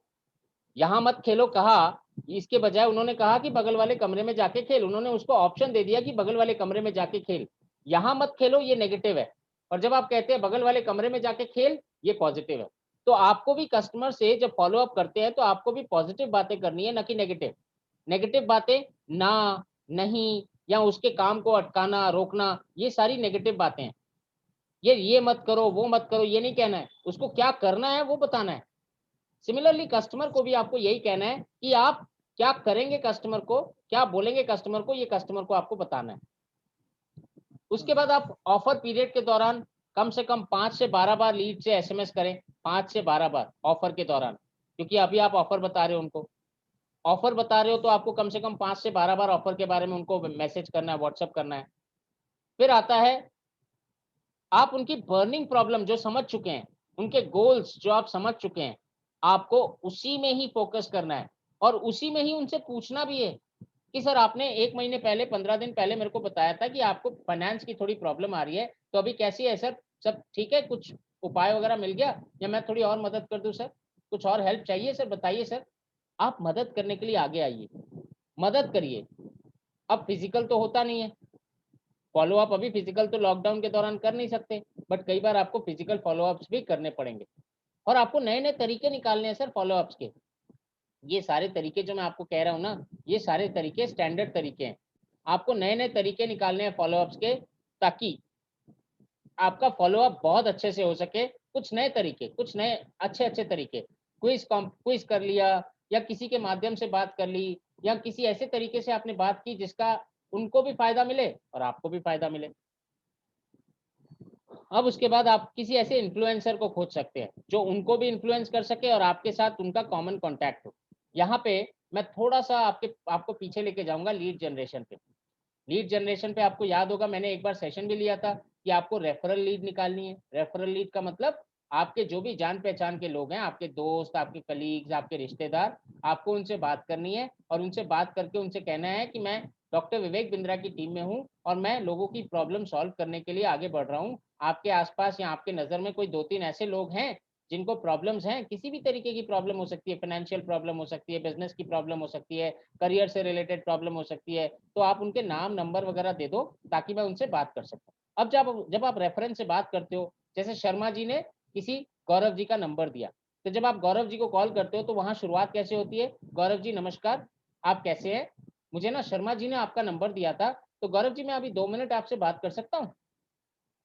यहाँ मत खेलो कहा, इसके बजाय उन्होंने कहा कि बगल वाले कमरे में जाके खेल। उन्होंने उसको ऑप्शन दे दिया कि बगल वाले कमरे में जाके खेल। यहाँ मत खेलो ये नेगेटिव है, और जब आप कहते हैं बगल वाले कमरे में जाके खेल, ये पॉजिटिव है। तो आपको भी कस्टमर से जब फॉलो अप करते हैं तो आपको भी पॉजिटिव बातें करनी है, ना कि नेगेटिव। नेगेटिव बातें ना, नहीं, या उसके काम को अटकाना, रोकना, ये सारी नेगेटिव बातें हैं। ये मत करो, वो मत करो, ये नहीं कहना है, उसको क्या करना है वो बताना है। सिमिलरली कस्टमर को भी आपको यही कहना है कि आप क्या करेंगे, कस्टमर को क्या बोलेंगे, कस्टमर को, ये कस्टमर को आपको बताना है। उसके बाद आप ऑफर पीरियड के दौरान कम से कम 5 से 12 बार लीड से एसएमएस करें, 5 से 12 बार ऑफर के दौरान, क्योंकि अभी आप ऑफर बता रहे हो उनको, ऑफर बता रहे हो तो आपको कम से कम 5 से 12 बार ऑफर के बारे में उनको मैसेज करना है, व्हाट्सएप करना है। फिर आता है आप उनकी बर्निंग प्रॉब्लम जो समझ चुके हैं, उनके गोल्स जो आप समझ चुके हैं, आपको उसी में ही फोकस करना है, और उसी में ही उनसे पूछना भी है कि सर आपने 1 महीने पहले, 15 दिन पहले मेरे को बताया था कि आपको फाइनेंस की थोड़ी प्रॉब्लम आ रही है, तो अभी कैसी है सर, सब ठीक है, कुछ उपाय वगैरह मिल गया, या मैं थोड़ी और मदद कर दूं सर, कुछ और हेल्प चाहिए सर, बताइए सर। आप मदद करने के लिए आगे आइए, मदद करिए। अब फिजिकल तो होता नहीं है फॉलो अप, अभी फिजिकल तो लॉकडाउन के दौरान कर नहीं सकते, बट कई बार आपको फिजिकल फॉलो अप्स भी करने पड़ेंगे, और आपको नए नए तरीके निकालने हैं सर फॉलो अप्स के। ये सारे तरीके जो मैं आपको कह रहा हूँ ना, ये सारे तरीके स्टैंडर्ड तरीके हैं। आपको नए नए तरीके निकालने हैं फॉलो अप्स के, ताकि आपका फॉलो अप बहुत अच्छे से हो सके। कुछ नए तरीके, कुछ नए अच्छे अच्छे तरीके, क्विज कर लिया, या किसी के माध्यम से बात कर ली, या किसी ऐसे तरीके से आपने बात की जिसका उनको भी फायदा मिले और आपको भी फायदा मिले। अब उसके बाद आप किसी ऐसे इन्फ्लुएंसर को खोज सकते हैं जो उनको भी इन्फ्लुएंस कर सके और आपके साथ उनका कॉमन कॉन्टैक्ट हो। यहाँ पे मैं थोड़ा सा आपको पीछे लेके जाऊंगा लीड जनरेशन पे। लीड जनरेशन पे आपको याद होगा मैंने एक बार सेशन भी लिया था कि आपको रेफरल लीड निकालनी है। रेफरल लीड का मतलब आपके जो भी जान पहचान के लोग हैं, आपके दोस्त, आपके कलीग्स, आपके रिश्तेदार, आपको उनसे बात करनी है, और उनसे बात करके उनसे कहना है कि मैं डॉक्टर विवेक बिंद्रा की टीम में हूँ और मैं लोगों की प्रॉब्लम सॉल्व करने के लिए आगे बढ़ रहा हूँ। आपके आसपास या आपके नज़र में कोई 2-3 ऐसे लोग हैं जिनको प्रॉब्लम्स हैं, किसी भी तरीके की प्रॉब्लम हो सकती है, फाइनेंशियल प्रॉब्लम हो सकती है, बिजनेस की प्रॉब्लम हो सकती है, करियर से रिलेटेड प्रॉब्लम हो सकती है, तो आप उनके नाम नंबर वगैरह दे दो ताकि मैं उनसे बात कर सकूं। अब जब आप रेफरेंस से बात करते हो, जैसे शर्मा जी ने किसी गौरव जी का नंबर दिया, तो जब आप गौरव जी को कॉल करते हो तो वहां शुरुआत कैसे होती है, गौरव जी नमस्कार, आप कैसे हैं, मुझे ना शर्मा जी ने आपका नंबर दिया था, तो गौरव जी मैं अभी 2 मिनट आपसे बात कर सकता हूँ।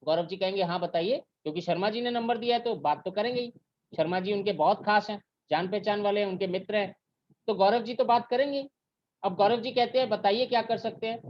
गौरव जी कहेंगे हाँ बताइए, क्योंकि शर्मा जी ने नंबर दिया है तो बात तो करेंगे ही। शर्मा जी उनके बहुत खास हैं, जान पहचान वाले हैं, उनके मित्र हैं, तो गौरव जी तो बात करेंगे। अब गौरव जी कहते हैं बताइए क्या कर सकते हैं।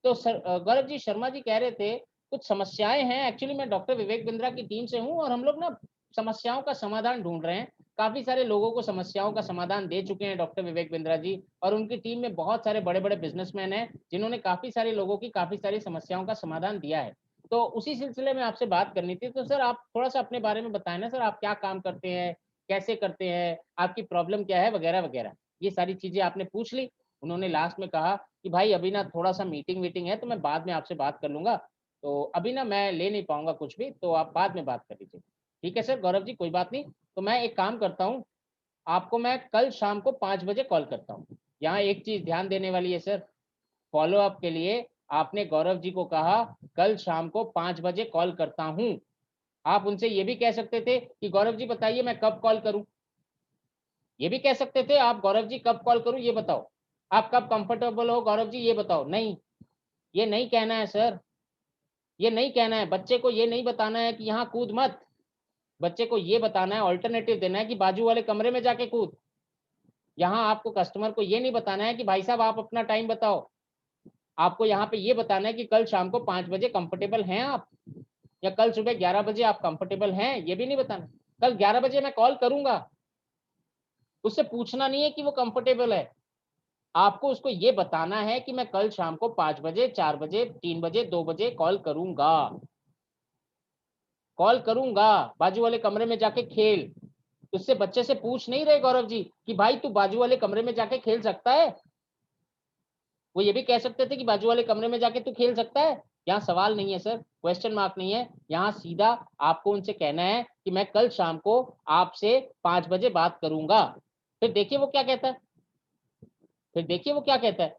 तो गौरव जी, शर्मा जी कह रहे थे कुछ समस्याएं हैं, एक्चुअली मैं डॉक्टर विवेक बिंद्रा की टीम से हूं और हम लोग ना समस्याओं का समाधान ढूंढ रहे हैं। काफी सारे लोगों को समस्याओं का समाधान दे चुके हैं डॉक्टर विवेक बिंद्रा जी, और उनकी टीम में बहुत सारे बड़े बड़े बिजनेसमैन हैं जिन्होंने काफी सारे लोगों की काफी सारी समस्याओं का समाधान दिया है। तो उसी सिलसिले में आपसे बात करनी थी। तो सर आप थोड़ा सा अपने बारे में बताएं ना सर, आप क्या काम करते हैं, कैसे करते हैं, आपकी प्रॉब्लम क्या है, वगैरह वगैरह। ये सारी चीजें आपने पूछ ली। उन्होंने लास्ट में कहा कि भाई अभी ना थोड़ा सा मीटिंग वीटिंग है तो मैं बाद में आपसे बात कर लूंगा, तो अभी ना मैं ले नहीं पाऊंगा कुछ भी, तो आप बाद में बात कर लीजिए। ठीक है सर गौरव जी, कोई बात नहीं। तो मैं एक काम करता हूँ, आपको मैं कल शाम को 5 बजे कॉल करता हूँ। यहाँ एक चीज ध्यान देने वाली है सर, फॉलो अप के लिए आपने गौरव जी को कहा कल शाम को 5 बजे कॉल करता हूँ। आप उनसे ये भी कह सकते थे कि गौरव जी बताइए मैं कब कॉल करूं, ये भी कह सकते थे आप गौरव जी कब कॉल करूं ये बताओ, आप कब कंफर्टेबल हो गौरव जी ये बताओ। नहीं, ये नहीं कहना है सर, ये नहीं कहना है। बच्चे को ये नहीं बताना है कि यहाँ कूद मत, बच्चे को ये बताना है, ऑल्टरनेटिव देना है कि बाजू वाले कमरे में जाके कूद। यहाँ आपको कस्टमर को ये नहीं बताना है कि भाई साहब आप अपना टाइम बताओ, आपको यहाँ पे ये बताना है कि कल शाम को 5 बजे कंफर्टेबल हैं आप, या कल सुबह 11 बजे आप कंफर्टेबल हैं, ये भी नहीं बताना। कल 11 बजे मैं कॉल करूंगा, उससे पूछना नहीं है कि वो कंफर्टेबल है, आपको उसको ये बताना है कि मैं कल शाम को 5 बजे, 4 बजे, 3 बजे, 2 बजे कॉल करूंगा, कॉल करूंगा। बाजू वाले कमरे में जाके खेल। उससे बच्चे से पूछ नहीं रहे गौरव जी कि भाई तू बाजू वाले कमरे में जाके खेल सकता है, वो ये भी कह सकते थे कि बाजू वाले कमरे में जाके तू खेल सकता है। यहाँ सवाल नहीं है सर, क्वेश्चन मार्क नहीं है, यहाँ सीधा आपको उनसे कहना है कि मैं कल शाम को आपसे 5 बजे बात करूंगा। फिर देखिए वो क्या कहता है, फिर देखिए वो क्या कहता है।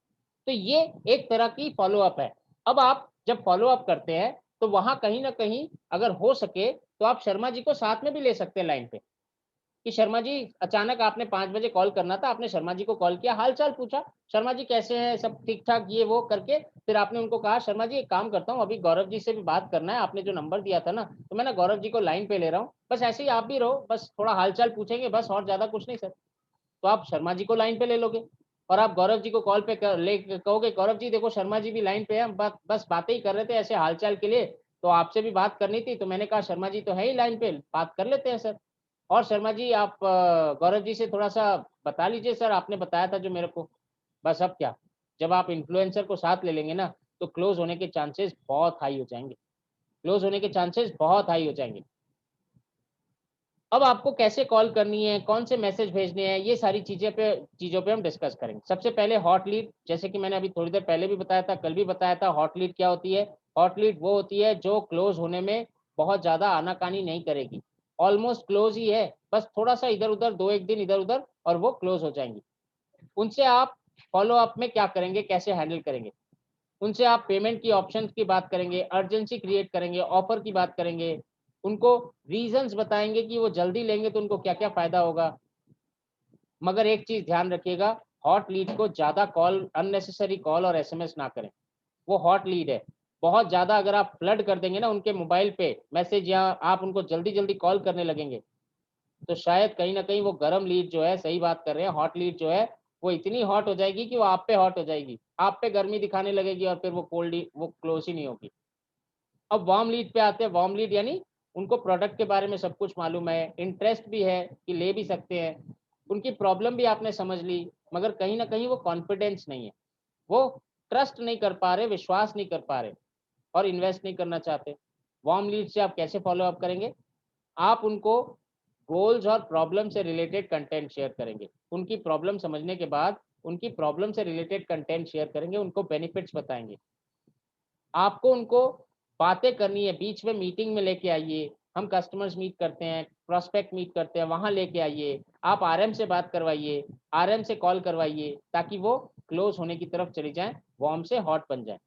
तो ये एक तरह की फॉलो अप है। अब आप जब फॉलो अप करते हैं तो वहां कहीं ना कहीं अगर हो सके तो आप शर्मा जी को साथ में भी ले सकते हैं लाइन पे, कि शर्मा जी अचानक आपने 5 बजे कॉल करना था, आपने शर्मा जी को कॉल किया, हाल चाल पूछा, शर्मा जी कैसे हैं, सब ठीक ठाक, ये वो करके फिर आपने उनको कहा शर्मा जी एक काम करता हूँ, अभी गौरव जी से भी बात करना है, आपने जो नंबर दिया था ना, तो मैं ना गौरव जी को लाइन पे ले रहा हूँ, बस ऐसे ही आप भी रहो, बस थोड़ा हाल चाल पूछेंगे बस, और ज्यादा कुछ नहीं सर। तो आप शर्मा जी को लाइन पे ले लोगे और आप गौरव जी को कॉल पे ले कहोगे गौरव जी देखो शर्मा जी भी लाइन पे है, हम बस बातें ही कर रहे थे ऐसे हालचाल के लिए, तो आपसे भी बात करनी थी, तो मैंने कहा शर्मा जी तो है ही लाइन पे, बात कर लेते हैं सर। और शर्मा जी आप गौरव जी से थोड़ा सा बता लीजिए सर, आपने बताया था जो मेरे को। बस अब क्या, जब आप इन्फ्लुएंसर को साथ ले लेंगे ना तो क्लोज होने के चांसेस बहुत हाई हो जाएंगे, क्लोज होने के चांसेस बहुत हाई हो जाएंगे। अब आपको कैसे कॉल करनी है, कौन से मैसेज भेजने हैं, ये सारी चीजों पे हम डिस्कस करेंगे। सबसे पहले हॉट लीड, जैसे कि मैंने अभी थोड़ी देर पहले भी बताया था, कल भी बताया था, हॉट लीड क्या होती है। हॉट लीड वो होती है जो क्लोज होने में बहुत ज्यादा आनाकानी नहीं करेगी, ऑलमोस्ट क्लोज ही है, बस थोड़ा सा इधर उधर, 2-1 दिन इधर उधर और वो क्लोज हो जाएंगी। उनसे आप फॉलो अप में क्या करेंगे, कैसे हैंडल करेंगे, उनसे आप पेमेंट की ऑप्शंस की बात करेंगे, अर्जेंसी क्रिएट करेंगे, ऑफर की बात करेंगे, उनको रीजंस बताएंगे कि वो जल्दी लेंगे तो उनको क्या क्या फायदा होगा। मगर एक चीज ध्यान रखिएगा, हॉट लीड को ज्यादा कॉल, अननेसेसरी कॉल और एसएमएस ना करें, वो हॉट लीड है। बहुत ज्यादा अगर आप फ्लड कर देंगे ना उनके मोबाइल पे मैसेज, या आप उनको जल्दी जल्दी कॉल करने लगेंगे, तो शायद कहीं ना कहीं वो गर्म लीड जो है, सही बात कर रहे हैं, हॉट लीड जो है वो इतनी हॉट हो जाएगी कि वो आप पे हॉट हो जाएगी, आप पे गर्मी दिखाने लगेगी और फिर वो कोल्ड, वो क्लोज ही नहीं होगी। अब वार्म लीड पे आते हैं। वार्म लीड यानी उनको प्रोडक्ट के बारे में सब कुछ मालूम है, इंटरेस्ट भी है कि ले भी सकते हैं, उनकी प्रॉब्लम भी आपने समझ ली, मगर कहीं ना कहीं वो कॉन्फिडेंस नहीं है, वो ट्रस्ट नहीं कर पा रहे, विश्वास नहीं कर पा रहे और इन्वेस्ट नहीं करना चाहते। वार्म लीड से आप कैसे फॉलो अप करेंगे, आप उनको गोल्स और प्रॉब्लम से रिलेटेड कंटेंट शेयर करेंगे, उनकी प्रॉब्लम समझने के बाद उनकी प्रॉब्लम से रिलेटेड कंटेंट शेयर करेंगे, उनको बेनिफिट्स बताएंगे। आपको उनको बातें करनी है, बीच में मीटिंग में लेके आइए, हम कस्टमर्स मीट करते हैं, प्रोस्पेक्ट मीट करते हैं, वहां लेके आइए, आप आरएम से बात करवाइए, आरएम से कॉल करवाइए, ताकि वो क्लोज होने की तरफ चली जाएं, वार्म से हॉट बन जाए।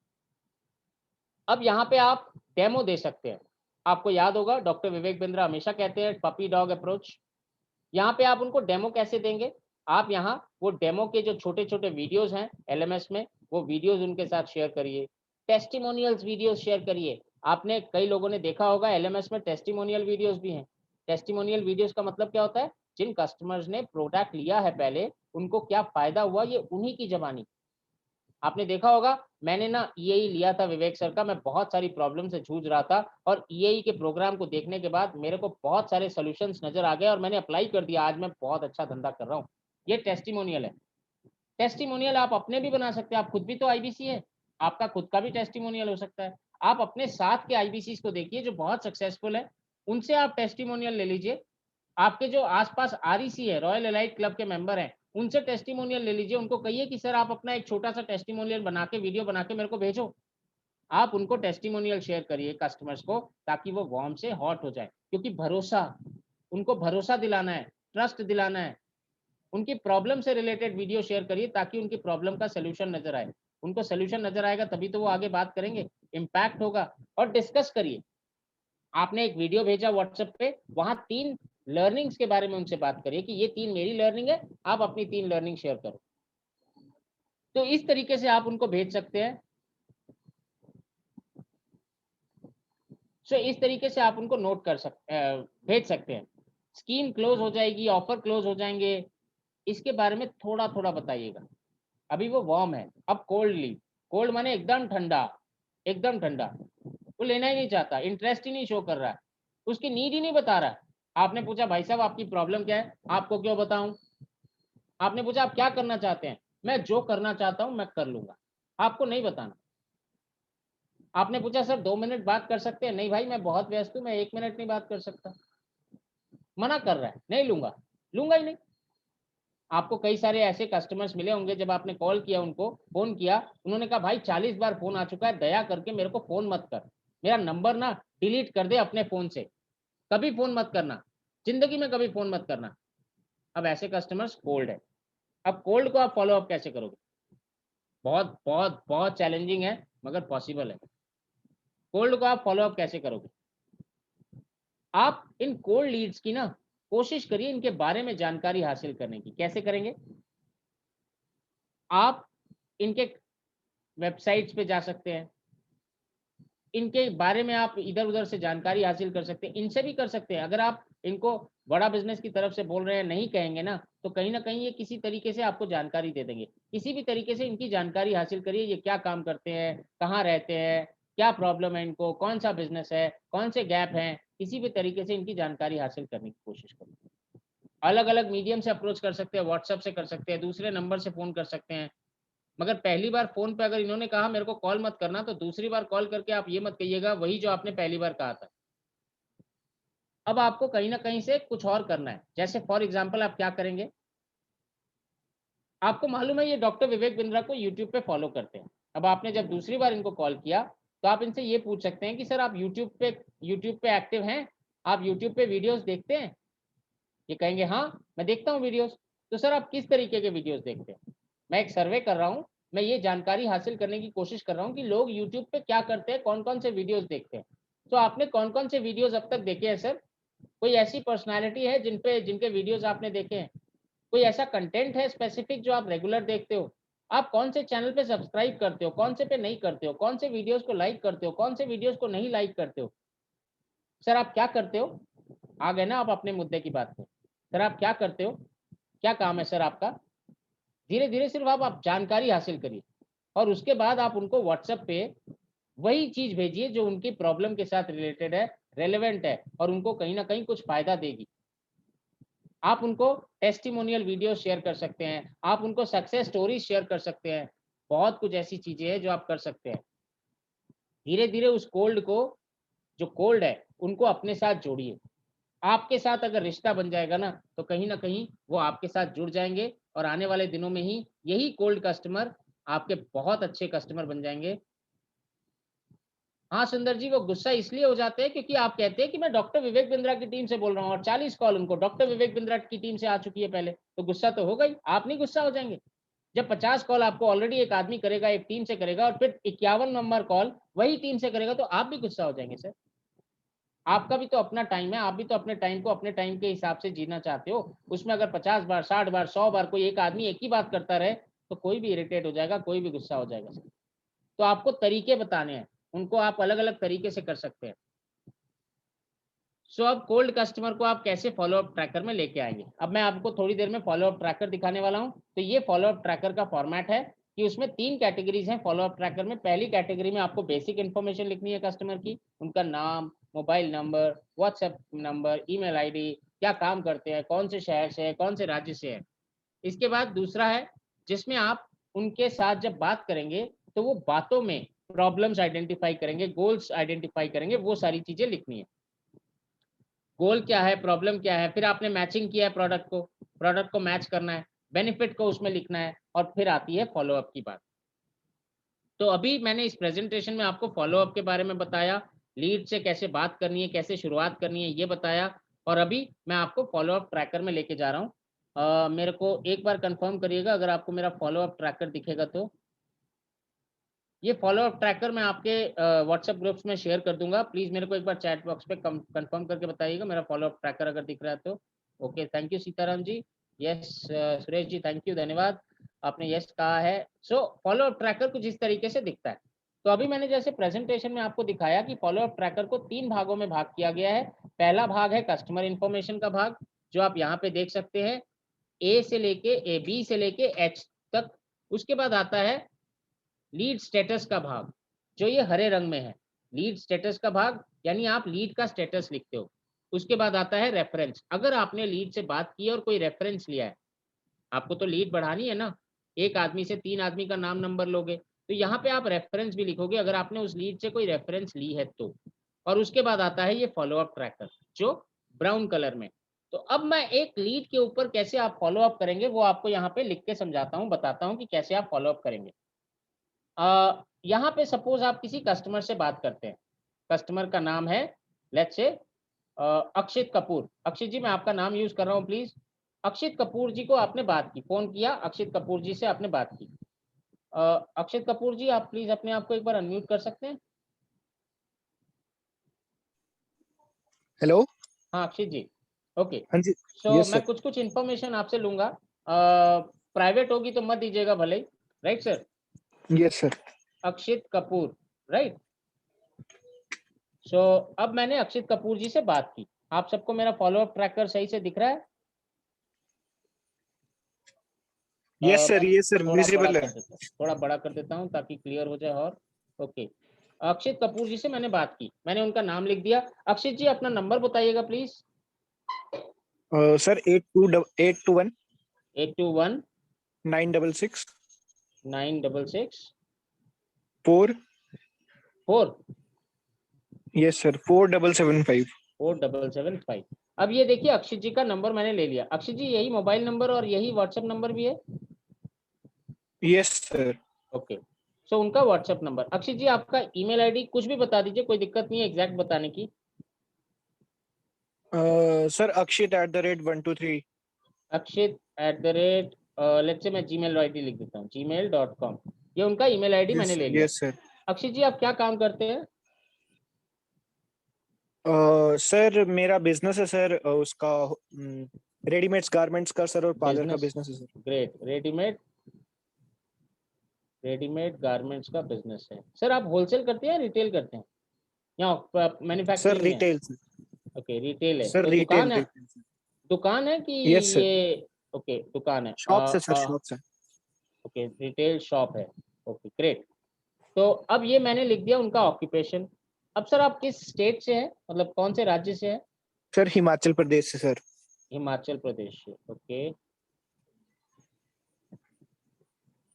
अब यहाँ पे आप डेमो दे सकते हैं। आपको याद होगा डॉक्टर विवेक बिंद्रा हमेशा कहते हैं पपी डॉग अप्रोच। यहाँ पे आप उनको डेमो कैसे देंगे, आप यहाँ वो डेमो के जो छोटे छोटे वीडियोस हैं एलएमएस में, वो वीडियोस उनके साथ शेयर करिए, टेस्टिमोनियल्स वीडियोस शेयर करिए। आपने कई लोगों ने देखा होगा एलएमएस में टेस्टिमोनियल वीडियोस भी हैं। टेस्टिमोनियल वीडियोस का मतलब क्या होता है, जिन कस्टमर्स ने प्रोडक्ट लिया है पहले, उनको क्या फायदा हुआ, ये उन्हीं की जबानी। आपने देखा होगा, मैंने ना ईएई लिया था विवेक सर का, मैं बहुत सारी प्रॉब्लम से जूझ रहा था और ईएई के प्रोग्राम को देखने के बाद मेरे को बहुत सारे सॉल्यूशंस नजर आ गए और मैंने अप्लाई कर दिया, आज मैं बहुत अच्छा धंधा कर रहा हूँ। ये टेस्टिमोनियल है। टेस्टिमोनियल आप अपने भी बना सकते हैं, आप खुद भी तो आईबीसी है, आपका खुद का भी टेस्टिमोनियल हो सकता है। आप अपने साथ के आईबीसी को देखिए जो बहुत सक्सेसफुल है, उनसे आप टेस्टिमोनियल ले लीजिए। आपके जो आसपास आरईसी है, रॉयल एलाइड क्लब के मेंबर हैं, उनसे टेस्टिमोनियल ले लीजिए, उनको कहिए कि सर आप अपना एक छोटा सा टेस्टिमोनियल बना के, वीडियो बना के मेरे को भेजो। आप उनको टेस्टिमोनियल शेयर करिए कस्टमर्स को, ताकि वो वार्म से हॉट हो जाए, क्योंकि भरोसा, उनको भरोसा दिलाना है, ट्रस्ट दिलाना है। उनकी प्रॉब्लम से रिलेटेड वीडियो शेयर करिए ताकि उनकी प्रॉब्लम का सोल्यूशन नजर आए, उनको सोल्यूशन नजर आएगा तभी तो वो आगे बात करेंगे, इम्पैक्ट होगा। और डिस्कस करिए, आपने एक वीडियो भेजा व्हाट्सएप पे, वहां 3 लर्निंग्स के बारे में उनसे बात करिए कि ये 3 मेरी लर्निंग है, आप अपनी 3 लर्निंग शेयर करो। तो इस तरीके से आप उनको भेज सकते हैं। सो इस तरीके से आप उनको नोट कर सकते भेज सकते हैं। स्कीम क्लोज हो जाएगी, ऑफर क्लोज हो जाएंगे, इसके बारे में थोड़ा थोड़ा बताइएगा। अभी वो वार्म है, अब कोल्ड लीव, कोल्ड माने एकदम ठंडा, एकदम ठंडा, वो लेना ही नहीं चाहता, इंटरेस्ट ही नहीं शो कर रहा है, उसकी नीड ही नहीं बता रहा है। आपने पूछा भाई साहब आपकी प्रॉब्लम क्या है, आपको क्यों बताऊं? आपने पूछा आप क्या करना चाहते हैं, मैं जो करना चाहता हूं मैं कर लूंगा, आपको नहीं बताना। आपने पूछा सर 2 मिनट बात कर सकते हैं, नहीं भाई मैं बहुत व्यस्त हूं, मैं 1 मिनट नहीं बात कर सकता, मना कर रहा है, नहीं लूंगा, लूंगा ही नहीं। आपको कई सारे ऐसे कस्टमर्स मिले होंगे, जब आपने कॉल किया उनको, फोन किया, उन्होंने कहा भाई 40 बार फोन आ चुका है, दया करके मेरे को फोन मत कर, मेरा नंबर ना डिलीट कर दे अपने फोन से, कभी फोन मत करना, जिंदगी में कभी फोन मत करना। अब ऐसे कस्टमर्स कोल्ड है। अब कोल्ड को आप फॉलो अप कैसे करोगे? बहुत बहुत बहुत चैलेंजिंग है, मगर पॉसिबल है। कोल्ड को आप फॉलो अप कैसे करोगे? आप इन कोल्ड लीड्स की ना कोशिश करिए इनके बारे में जानकारी हासिल करने की। कैसे करेंगे? आप इनके वेबसाइट्स पे जा सकते हैं, इनके बारे में आप इधर उधर से जानकारी हासिल कर सकते हैं, इनसे भी कर सकते हैं। अगर आप इनको बड़ा बिजनेस की तरफ से बोल रहे हैं, नहीं कहेंगे ना, तो कहीं ना कहीं ये किसी तरीके से आपको जानकारी दे देंगे। किसी भी तरीके से इनकी जानकारी हासिल करिए, ये क्या काम करते हैं, कहाँ रहते हैं, क्या प्रॉब्लम है इनको, कौन सा बिजनेस है, कौन से गैप हैं, किसी भी तरीके से इनकी जानकारी हासिल करने की कोशिश करिए। अलग अलग मीडियम से अप्रोच कर सकते हैं, व्हाट्सएप से कर सकते हैं, दूसरे नंबर से फोन कर सकते हैं। मगर पहली बार फोन पे अगर इन्होंने कहा मेरे को कॉल मत करना, तो दूसरी बार कॉल करके आप ये मत कहिएगा वही जो आपने पहली बार कहा था। अब आपको कहीं ना कहीं से कुछ और करना है। जैसे फॉर एग्जांपल आप क्या करेंगे, आपको मालूम है ये डॉक्टर विवेक बिंद्रा को यूट्यूब पे फॉलो करते हैं। अब आपने जब दूसरी बार इनको कॉल किया, तो आप इनसे ये पूछ सकते हैं कि सर आप यूट्यूब पे एक्टिव हैं, आप यूट्यूब पे वीडियोस देखते हैं? ये कहेंगे हाँ मैं देखता हूँ वीडियोस। तो सर आप किस तरीके के वीडियोस देखते हैं? मैं एक सर्वे कर रहा हूँ, मैं ये जानकारी हासिल करने की कोशिश कर रहा हूँ कि लोग यूट्यूब पे क्या करते हैं, कौन कौन से वीडियोस देखते हैं। तो आपने कौन कौन से वीडियोस अब तक देखे हैं सर? कोई ऐसी पर्सनैलिटी है जिनके वीडियोस आपने देखे हैं? कोई ऐसा कंटेंट है स्पेसिफिक जो आप रेगुलर देखते हो? आप कौन से चैनल पे सब्सक्राइब करते हो, कौन से पे नहीं करते हो, कौन से वीडियोस को लाइक करते हो, कौन से वीडियोस को नहीं लाइक करते हो? सर आप क्या करते हो? आ गए ना आप अपने मुद्दे की बात पे। सर आप क्या करते हो, क्या काम है सर आपका? धीरे धीरे सिर्फ आप जानकारी हासिल करिए, और उसके बाद आप उनको व्हाट्सएप पे वही चीज भेजिए जो उनकी प्रॉब्लम के साथ रिलेटेड है, रेलेवेंट है, और उनको कहीं ना कहीं कुछ फायदा देगी। आप उनको टेस्टिमोनियल वीडियो शेयर कर सकते हैं, आप उनको सक्सेस स्टोरीज शेयर कर सकते हैं, बहुत कुछ ऐसी चीजें हैं जो आप कर सकते हैं। धीरे धीरे उस कोल्ड को, जो कोल्ड है, उनको अपने साथ जोड़िए। आपके साथ अगर रिश्ता बन जाएगा ना कहीं वो आपके साथ जुड़ जाएंगे, और आने वाले दिनों में ही यही कोल्ड कस्टमर आपके बहुत अच्छे कस्टमर बन जाएंगे। हाँ सुंदर जी, वो गुस्सा इसलिए हो जाते हैं क्योंकि आप कहते हैं कि मैं डॉक्टर विवेक बिंद्रा की टीम से बोल रहा हूँ, और 40 कॉल उनको डॉक्टर विवेक बिंद्रा की टीम से आ चुकी है पहले, तो गुस्सा तो होगा ही। आप नहीं गुस्सा हो जाएंगे? जब 50 कॉल आपको ऑलरेडी एक आदमी करेगा, एक टीम से करेगा, और फिर 51 नंबर कॉल वही टीम से करेगा, तो आप भी गुस्सा हो जाएंगे सर। आपका भी तो अपना टाइम है, आप भी तो अपने टाइम को अपने टाइम के हिसाब से जीना चाहते हो। उसमें अगर 50 बार, 60 बार, 100 बार कोई एक आदमी एक ही बात करता रहे, तो कोई भी इरिटेट हो जाएगा, कोई भी गुस्सा हो जाएगा सर। तो आपको तरीके बताने हैं, उनको आप अलग अलग तरीके से कर सकते हैं। सो अब कोल्ड कस्टमर को आप कैसे फॉलो अप ट्रैकर में लेके आएंगे? अब मैं आपको थोड़ी देर में फॉलो अप ट्रैकर दिखाने वाला हूं। तो ये फॉलो अप ट्रैकर का फॉर्मेट है कि उसमें 3 कैटेगरीज हैं फॉलो अप ट्रैकर में। पहली कैटेगरी में आपको बेसिक इन्फॉर्मेशन लिखनी है कस्टमर की, उनका नाम, mobile number, WhatsApp number, email ID, क्या काम करते हैं, कौन से शहर से है, कौन से राज्य से है। इसके बाद दूसरा है जिसमें आप उनके साथ जब बात करेंगे तो वो बातों में प्रॉब्लम्स आइडेंटिफाई करेंगे, गोल्स आइडेंटिफाई करेंगे, वो सारी चीजें लिखनी है। गोल क्या है, प्रॉब्लम क्या है, फिर आपने मैचिंग किया है प्रोडक्ट को मैच करना है, बेनिफिट को उसमें लिखना है, और फिर आती है फॉलो अप की बात। तो अभी मैंने इस प्रेजेंटेशन में आपको फॉलो अप के बारे में बताया, लीड से कैसे बात करनी है, कैसे शुरुआत करनी है ये बताया, और अभी मैं आपको फॉलो अप ट्रैकर में लेके जा रहा हूँ। मेरे को एक बार कंफर्म करिएगा अगर आपको मेरा फॉलो अप ट्रैकर दिखेगा तो। ये फॉलो अप ट्रैकर मैं आपके व्हाट्सएप ग्रुप्स में शेयर कर दूंगा। प्लीज मेरे को एक बार चैट बॉक्स पे कंफर्म करके बताइएगा मेरा फॉलो अप ट्रैकर अगर दिख रहा है तो। Okay, thank you Sitaram ji. Yes Suresh ji, thank you, धन्यवाद, आपने यस कहा है। सो फॉलो अप ट्रैकर कुछ इस तरीके से दिखता है। तो अभी मैंने जैसे प्रेजेंटेशन में आपको दिखाया कि फॉलो अप ट्रैकर को 3 भागों में भाग किया गया है। पहला भाग है कस्टमर इंफॉर्मेशन का भाग, जो आप यहाँ पे देख सकते हैं। ए से लेके बी से लेके एच तक। उसके बाद आता है लीड स्टेटस का भाग, जो ये हरे रंग में है, लीड स्टेटस का भाग, यानी आप लीड का स्टेटस लिखते हो। उसके बाद आता है रेफरेंस। अगर आपने लीड से बात की और कोई रेफरेंस लिया है, आपको तो लीड बढ़ानी है ना, एक आदमी से 3 आदमी का नाम नंबर लोगे, तो यहाँ पे आप रेफरेंस भी लिखोगे अगर आपने उस लीड से कोई रेफरेंस ली है तो। और उसके बाद आता है ये फॉलो अप ट्रैकर, जो ब्राउन कलर में। तो अब मैं एक लीड के ऊपर कैसे आप फॉलो अप करेंगे वो आपको यहाँ पे लिख के समझाता हूँ, बताता हूँ कि कैसे आप फॉलो अप करेंगे। यहाँ पे सपोज आप किसी कस्टमर से बात करते हैं, कस्टमर का नाम है लेट्स से अक्षित कपूर। अक्षित जी, मैं आपका नाम यूज कर रहा हूँ प्लीज। अक्षित कपूर जी को आपने बात की, फोन किया, अक्षित कपूर जी से आपने बात की। अक्षित कपूर जी, आप प्लीज अपने आप को एक बार अनम्यूट कर सकते हैं? हेलो। हाँ अक्षित जी, ओके। हाँ जी। सो यस मैं सर। कुछ इन्फॉर्मेशन आपसे लूंगा, प्राइवेट होगी तो मत दीजिएगा भले ही, right sir? Yes sir. Akshit Kapoor, right? So अब मैंने अक्षित कपूर जी से बात की। आप सबको मेरा फॉलो अप ट्रैकर सही से दिख रहा है? यस सर, मैं यस सर, थोड़ा बड़ा विजिबल कर है। देता हूँ, थोड़ा बड़ा कर देता हूँ ताकि क्लियर हो जाए। और ओके, अक्षित कपूर जी से मैंने बात की, मैंने उनका नाम लिख दिया। अक्षित जी अपना नंबर बताइएगा प्लीज। सर 821 821 966 966 4। 4 yes sir, 4775। 4775। अब ये देखिए अक्षित जी का नंबर मैंने ले लिया। अक्षित जी यही मोबाइल नंबर और यही व्हाट्सएप नंबर भी है? Yes sir. ओके, सो उनका व्हाट्सएप नंबर। अक्षित जी आपका ईमेल आईडी कुछ भी बता दीजिए, कोई दिक्कत नहीं है एग्जैक्ट बताने की। Sir akshit@123। Akshit let's say मैं जीमेल आईडी लिख देता हूँ, gmail.com। ये उनका ईमेल आईडी मैंने ले लिया। Yes sir. अक्षित जी आप क्या काम करते हैं? सर मेरा बिजनेस है सर, उसका रेडीमेड्स गारमेंट्स का सर, और पार्लर का बिजनेस, बिजनेस है सर। ग्रेट। रेडीमेड गारमेंट्स का बिजनेस है सर। आप होलसेल करते हैं या रिटेल करते हैं, या सर मैन्युफैक्चरिंग है? Retail sir. ओके, रिटेल है सर तो रिटेल दुकान है, रिटेल सर। दुकान है कि यस सर। ये? ओके दुकान है। शॉप से सर, शॉप से। ओके, रिटेल शॉप है। Okay great. तो अब ये मैंने लिख दिया उनका ऑक्यूपेशन। अब सर आप किस स्टेट से हैं, मतलब कौन से राज्य से हैं? सर हिमाचल प्रदेश से सर। हिमाचल प्रदेश से, ओके।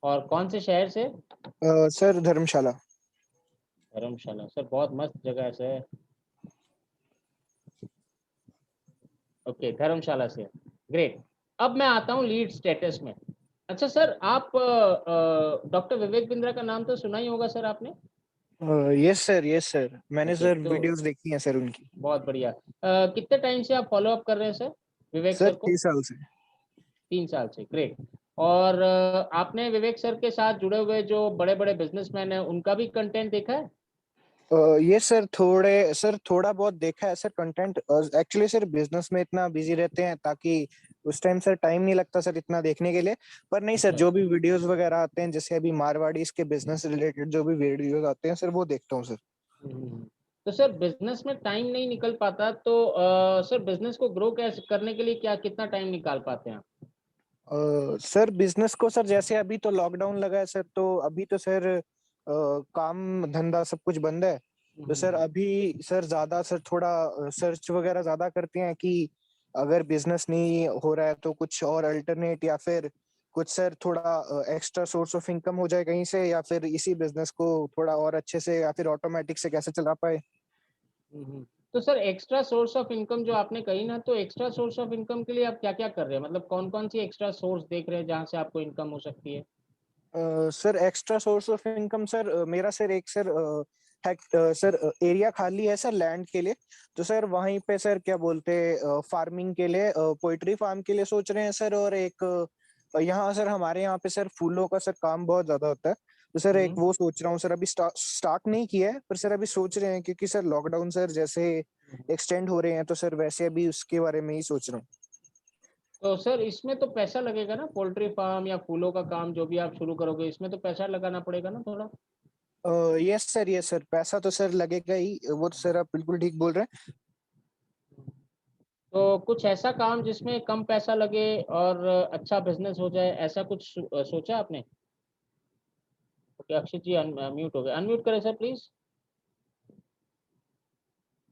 और कौन से शहर से? सर धर्मशाला। धर्मशाला, सर बहुत मस्त जगह है सर। ओके, धर्मशाला से, ग्रेट। अब मैं आता हूँ लीड स्टेटस में। अच्छा सर, आप डॉक्टर विवेक बिंद्रा का नाम तो सुना ही होगा सर आपने? यस सर, यस सर, मैंने ओके, सर तो वीडियोस देखी हैं सर उनकी। बहुत बढ़िया। कितने टाइम से आप फॉलो अप कर रहे हैं सर विवेक सर सर को? 3 साल से। 3 साल से, ग्रेट। और आपने विवेक सर के साथ जुड़े हुए जो बड़े बड़े बिजनेसमैन हैं उनका भी कंटेंट देखा है? ये सर थोड़ा बहुत देखा है sir content. Actually sir business में इतना बिजी रहते हैं ताकि उस टाइम सर टाइम नहीं लगता सर इतना देखने के लिए। पर नहीं सर, अच्छा। जो भी वीडियोस वगैरह आते हैं, जैसे अभी मारवाड़ी इसके बिजनेस रिलेटेड जो भी वीडियोस आते हैं सर, वो देखता हूँ सर। तो सर बिजनेस में टाइम नहीं निकल पाता तो सर बिजनेस को ग्रो कैसे करने के लिए क्या कितना टाइम निकाल पाते हैं आप? सर बिजनेस को सर, जैसे अभी तो लॉकडाउन लगा है सर, तो अभी तो सर काम धंधा सब कुछ बंद है। तो सर अभी सर ज्यादा सर थोड़ा सर्च वगैरह ज्यादा करते हैं कि अगर बिजनेस नहीं हो रहा है तो कुछ और अल्टरनेट, या फिर कुछ सर थोड़ा एक्स्ट्रा सोर्स ऑफ इनकम हो जाए कहीं से, या फिर इसी बिजनेस को थोड़ा और अच्छे से या फिर ऑटोमेटिक से कैसे चला पाए। तो sir extra source of income जो आपने कही ना, तो एक्स्ट्रा सोर्स ऑफ इनकम के लिए आप क्या क्या कर रहे हैं, मतलब कौन कौन सी एक्स्ट्रा सोर्स देख रहे हैं जहाँ से आपको इनकम हो सकती है? Sir extra source of income sir, मेरा सर एक सर सर एरिया खाली है सर लैंड के लिए। तो सर वहीं पे सर क्या बोलते हैं, फार्मिंग के लिए, पोइट्री फार्म के लिए सोच रहे हैं सर। और एक यहाँ सर हमारे यहाँ पे सर फूलों का सर काम बहुत ज्यादा होता है। तो सर एक वो सोच रहा हूँ सर, अभी स्टार्ट नहीं किया है, पर सर अभी सोच रहे हैं, क्योंकि सर लॉकडाउन सर जैसे एक्सटेंड हो रहे हैं, तो सर वैसे अभी उसके बारे में ही सोच रहा हूँ। तो सर इसमें तो पैसा लगेगा ना, पोल्ट्री फार्म या फूलों का काम जो भी आप शुरू करोगे इसमें तो पैसा लगाना पड़ेगा ना थोड़ा? यस सर, यस सर, पैसा तो सर लगेगा ही, वो तो सर आप बिल्कुल ठीक बोल रहे हैं। तो कुछ ऐसा काम जिसमें कम पैसा लगे और अच्छा बिजनेस हो जाए, ऐसा कुछ सोचा आपने? ओके, अक्षित जी म्यूट हो गए, अनम्यूट करें sir please.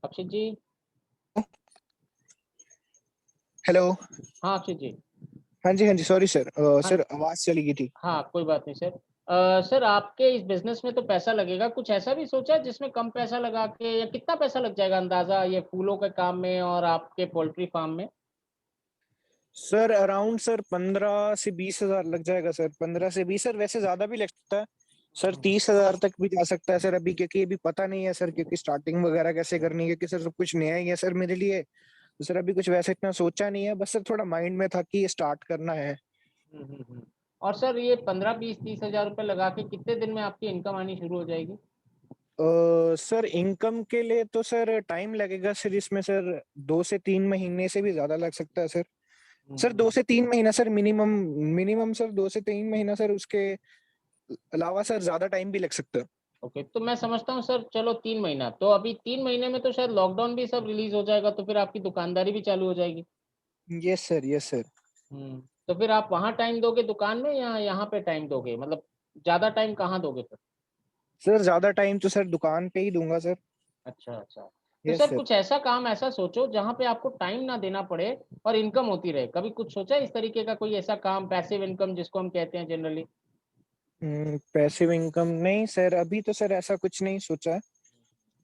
Akshit ji. Hello. हाँ अक्षित जी। हाँ जी सॉरी सर, हाँ सर आवाज चली गई थी। हाँ कोई बात नहीं सर। सर आपके इस बिजनेस में तो पैसा लगेगा, कुछ ऐसा भी सोचा है जिसमें कम पैसा लगा के, या कितना पैसा लग जाएगा अंदाजा ये फूलों के काम में और आपके पोल्ट्री फार्म में? सर अराउंड सर 15 से 20 हजार लग जाएगा सर, 15 से 20 सर, वैसे ज्यादा भी लग सकता है सर, 30 हजार तक भी जा सकता है सर अभी, क्योंकि अभी पता नहीं है सर, क्योंकि स्टार्टिंग वगैरह कैसे करनी है, क्योंकि सर सब कुछ नया ही है सर मेरे लिए। तो सर अभी कुछ वैसे इतना सोचा नहीं है, बस सर थोड़ा माइंड में था कि ये स्टार्ट करना है। हम्म। और सर ये 15-20-30 हजार रुपए लगा के कितने दिन में आपकी इनकम आनी शुरू हो जाएगी? सर इनकम के लिए तो सर टाइम लगेगा सर, इसमें सर 2 से 3 महीने से भी ज्यादा लग सकता है सर। सर 2 से 3 महीना सर मिनिमम, मिनिमम सर 2 से 3 महीना सर, उसके अलावा सर ज्यादा टाइम भी लग सकता है। ओके, तो मैं समझता हूँ सर, चलो 3 महीना, तो अभी 3 महीने में तो शायद लॉकडाउन भी सब रिलीज हो जाएगा, तो फिर आपकी दुकानदारी भी चालू हो जाएगी। Yes sir, yes sir. तो फिर आप वहाँ टाइम दोगे दुकान में या यहाँ पे टाइम दोगे, मतलब ज्यादा टाइम कहाँ दोगे फिर? सर ज्यादा टाइम तो सर दुकान पे ही दूंगा सर। अच्छा अच्छा। तो यस सर सर। कुछ ऐसा काम ऐसा सोचो जहाँ पे आपको टाइम ना देना पड़े और इनकम होती रहे, कभी कुछ सोचा है इस तरीके का कोई ऐसा काम, पैसिव इनकम जिसको हम कहते हैं जनरली? पैसिव इनकम नहीं सर, अभी तो सर ऐसा कुछ नहीं सोचा है।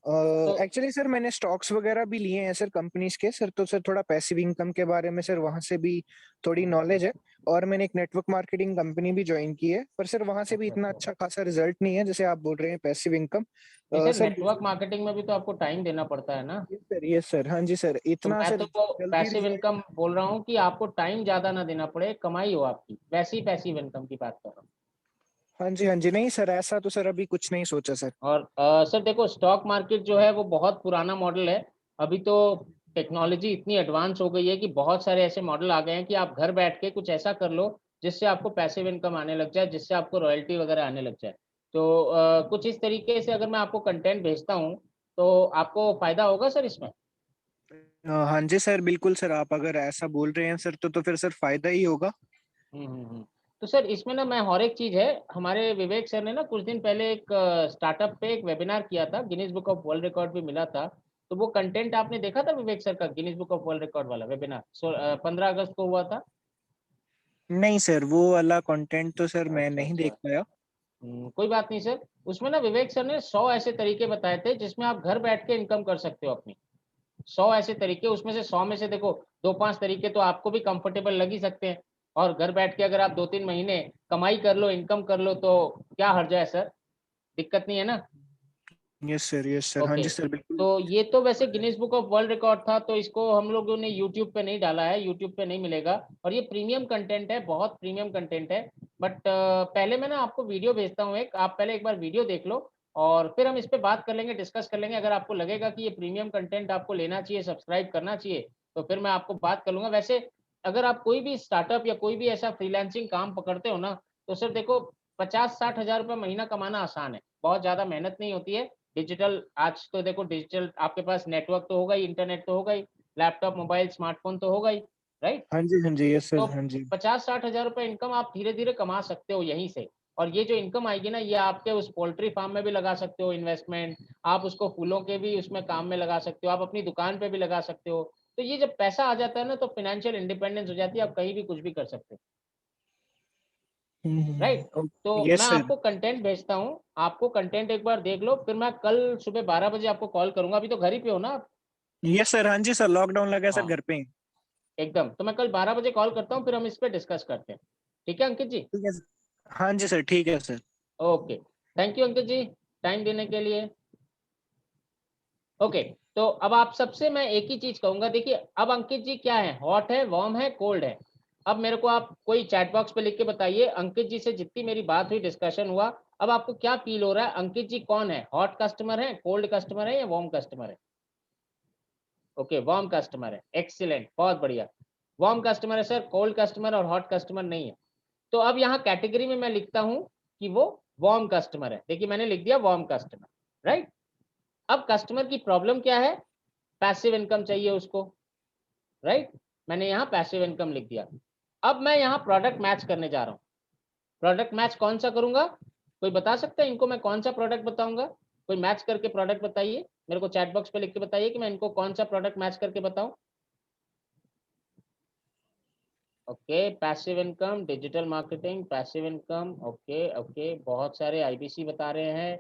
तो एक्चुअली सर मैंने स्टॉक्स वगैरह भी लिए हैं सर कंपनीज के सर, तो सर थोड़ा पैसिव इनकम के बारे में सर वहां से भी थोड़ी नॉलेज है। और मैंने एक नेटवर्क मार्केटिंग कंपनी भी ज्वाइन की है, पर सर वहां से भी अच्छा इतना अच्छा। अच्छा खासा रिजल्ट नहीं है जैसे आप बोल रहे हैं पैसिव इनकम। नहीं सर, सर नेटवर्क मार्केटिंग में भी तो आपको टाइम देना पड़ता है ना। यस सर, हाँ जी सर, तो इतना मैं सर तो जल्दी पैसिव रिजल्ट। इनकम बोल रहा हूँ कि आपको टाइम ज्यादा ना देना पड़े, कमाई हो आपकी, वैसी पैसिव इनकम की बात कर रहा हूँ। हाँ जी नहीं सर, ऐसा तो सर अभी कुछ नहीं सोचा सर। और सर देखो, स्टॉक मार्केट जो है वो बहुत पुराना मॉडल है। अभी तो टेक्नोलॉजी इतनी एडवांस हो गई है कि बहुत सारे ऐसे मॉडल आ गए हैं कि आप घर बैठ के कुछ ऐसा कर लो जिससे आपको पैसिव इनकम आने लग जाए, जिससे आपको रॉयल्टी वगैरह आने लग जाए। तो कुछ इस तरीके से अगर मैं आपको कंटेंट भेजता हूँ तो आपको फायदा होगा सर इसमें। हाँ जी सर, बिल्कुल सर, आप अगर ऐसा बोल रहे हैं सर तो फिर सर फायदा ही होगा। तो सर इसमें ना, मैं और एक चीज है, हमारे विवेक सर ने ना कुछ दिन पहले एक स्टार्टअप पे एक वेबिनार किया था, Guinness book of world record भी मिला था। तो वो कंटेंट आपने देखा था विवेक सर का, Guinness book of world record वाला वेबिनार 15 अगस्त को हुआ था। नहीं सर, वो वाला कंटेंट तो सर मैं अच्छा नहीं अच्छा। देख पाया। कोई बात नहीं सर। उसमें ना विवेक सर ने 100 ऐसे तरीके बताए थे जिसमें आप घर बैठ के इनकम कर सकते हो अपनी। 100 ऐसे तरीके, उसमें से 100 में से देखो 2-5 तरीके तो आपको भी कंफर्टेबल लग ही सकते हैं। और घर बैठ के अगर आप 2-3 महीने कमाई कर लो, इनकम कर लो, तो क्या हर्ज है सर? दिक्कत नहीं है ना? यस सर, हाँ ओके। जी सर, बिल्कुल। तो ये तो वैसे Guinness book of world record था, तो इसको हम लोगों ने यूट्यूब पे नहीं डाला है, यूट्यूब पे नहीं मिलेगा। और ये प्रीमियम कंटेंट है, बहुत प्रीमियम कंटेंट है। बट पहले मैं ना आपको वीडियो भेजता हूँ एक, आप पहले एक बार वीडियो देख लो और फिर हम इस पे बात कर लेंगे, डिस्कस कर लेंगे। अगर आपको लगेगा कि ये प्रीमियम कंटेंट आपको लेना चाहिए, सब्सक्राइब करना चाहिए, तो फिर मैं आपको बात कर लूंगा। वैसे अगर आप कोई भी स्टार्टअप या कोई भी ऐसा फ्रीलांसिंग काम पकड़ते हो ना, तो सर देखो, 50-60 हजार रुपये महीना कमाना आसान है, बहुत ज्यादा मेहनत नहीं होती है। डिजिटल, आज तो देखो डिजिटल, आपके पास नेटवर्क तो होगा ही, इंटरनेट तो होगा ही, लैपटॉप, मोबाइल, स्मार्टफोन तो होगा ही, राइट? हाँ जी यस तो सर, हाँ जी। 50-60 हजार रुपए इनकम आप धीरे धीरे कमा सकते हो यहीं से। और ये जो इनकम आएगी ना, ये आपके उस पोल्ट्री फार्म में भी लगा सकते हो इन्वेस्टमेंट, आप उसको फूलों के भी उसमें काम में लगा सकते हो, आप अपनी दुकान पे भी लगा सकते हो। तो ये जब पैसा आ जाता है ना, तो फाइनेंशियल इंडिपेंडेंस हो जाती है, आप कहीं भी कुछ भी कर सकते हो, राइट? तो यस मैं सर। आपको कंटेंट भेजता हूँ, आपको कंटेंट एक बार देख लो, फिर मैं कल सुबह 12 बजे आपको कॉल करूंगा। अभी तो घर ही पे हो ना आप? यस सर, हाँ जी सर, लॉकडाउन लगा है सर, हाँ घर पे ही। एकदम, तो मैं कल 12 बजे कॉल करता हूँ, फिर हम इस पे डिस्कस करते हैं। ठीक है अंकित जी? ठीक है हाँ जी सर, ठीक है sir. Okay, thank you Ankit ji, time देने के लिए। ओके, तो अब आप सबसे मैं एक ही चीज कहूंगा, देखिए अब अंकित जी क्या है, हॉट है, वार्म है, कोल्ड है? अब मेरे को आप कोई चैट बॉक्स पे लिख के बताइए, अंकित जी से जितनी मेरी बात हुई, डिस्कशन हुआ, अब आपको क्या फील हो रहा है? अंकित जी कौन है, हॉट कस्टमर है, कोल्ड कस्टमर है, या वार्म कस्टमर है? ओके, वार्म कस्टमर है, एक्सीलेंट, बहुत बढ़िया। वार्म कस्टमर है सर, कोल्ड कस्टमर और हॉट कस्टमर नहीं है। तो अब यहाँ कैटेगरी में मैं लिखता हूँ कि वो वार्म कस्टमर है, देखिए मैंने लिख दिया वार्म कस्टमर, राइट? अब कस्टमर की प्रॉब्लम क्या है? पैसिव इनकम चाहिए उसको, राइट, मैंने यहाँ पैसिव इनकम लिख दिया। अब मैं यहाँ प्रोडक्ट मैच करने जा रहा हूँ। प्रोडक्ट मैच कौन सा करूंगा, कोई बता सकता है इनको मैं कौन सा प्रोडक्ट बताऊंगा? कोई मैच करके प्रोडक्ट बताइए, मेरे को चैट बॉक्स पे लिख के बताइए कि मैं इनको कौन सा प्रोडक्ट मैच करके बताऊं। Okay, passive income, digital marketing, passive income, okay okay, बहुत सारे आईबीसी बता रहे हैं।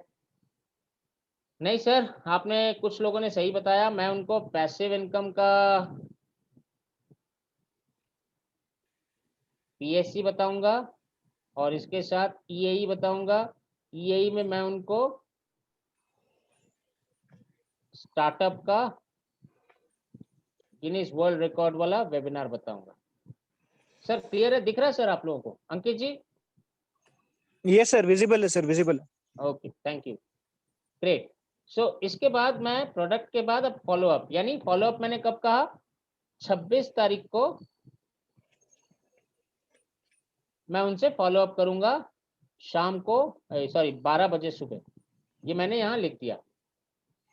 नहीं सर, आपने कुछ लोगों ने सही बताया, मैं उनको पैसिव इनकम का पीएससी बताऊंगा और इसके साथ ईएई बताऊंगा। ईएई में मैं उनको स्टार्टअप का गिनीज वर्ल्ड रिकॉर्ड वाला वेबिनार बताऊंगा। सर क्लियर है, दिख रहा है सर आप लोगों को? Ankit ji? Yes sir, visible है सर, विजिबल है। Okay, thank you, great. So इसके बाद मैं प्रोडक्ट के बाद अब फॉलोअप, यानी फॉलोअप मैंने कब कहा? 26 तारीख को मैं उनसे फॉलोअप करूंगा शाम को, सॉरी 12 बजे सुबह, ये मैंने यहाँ लिख दिया।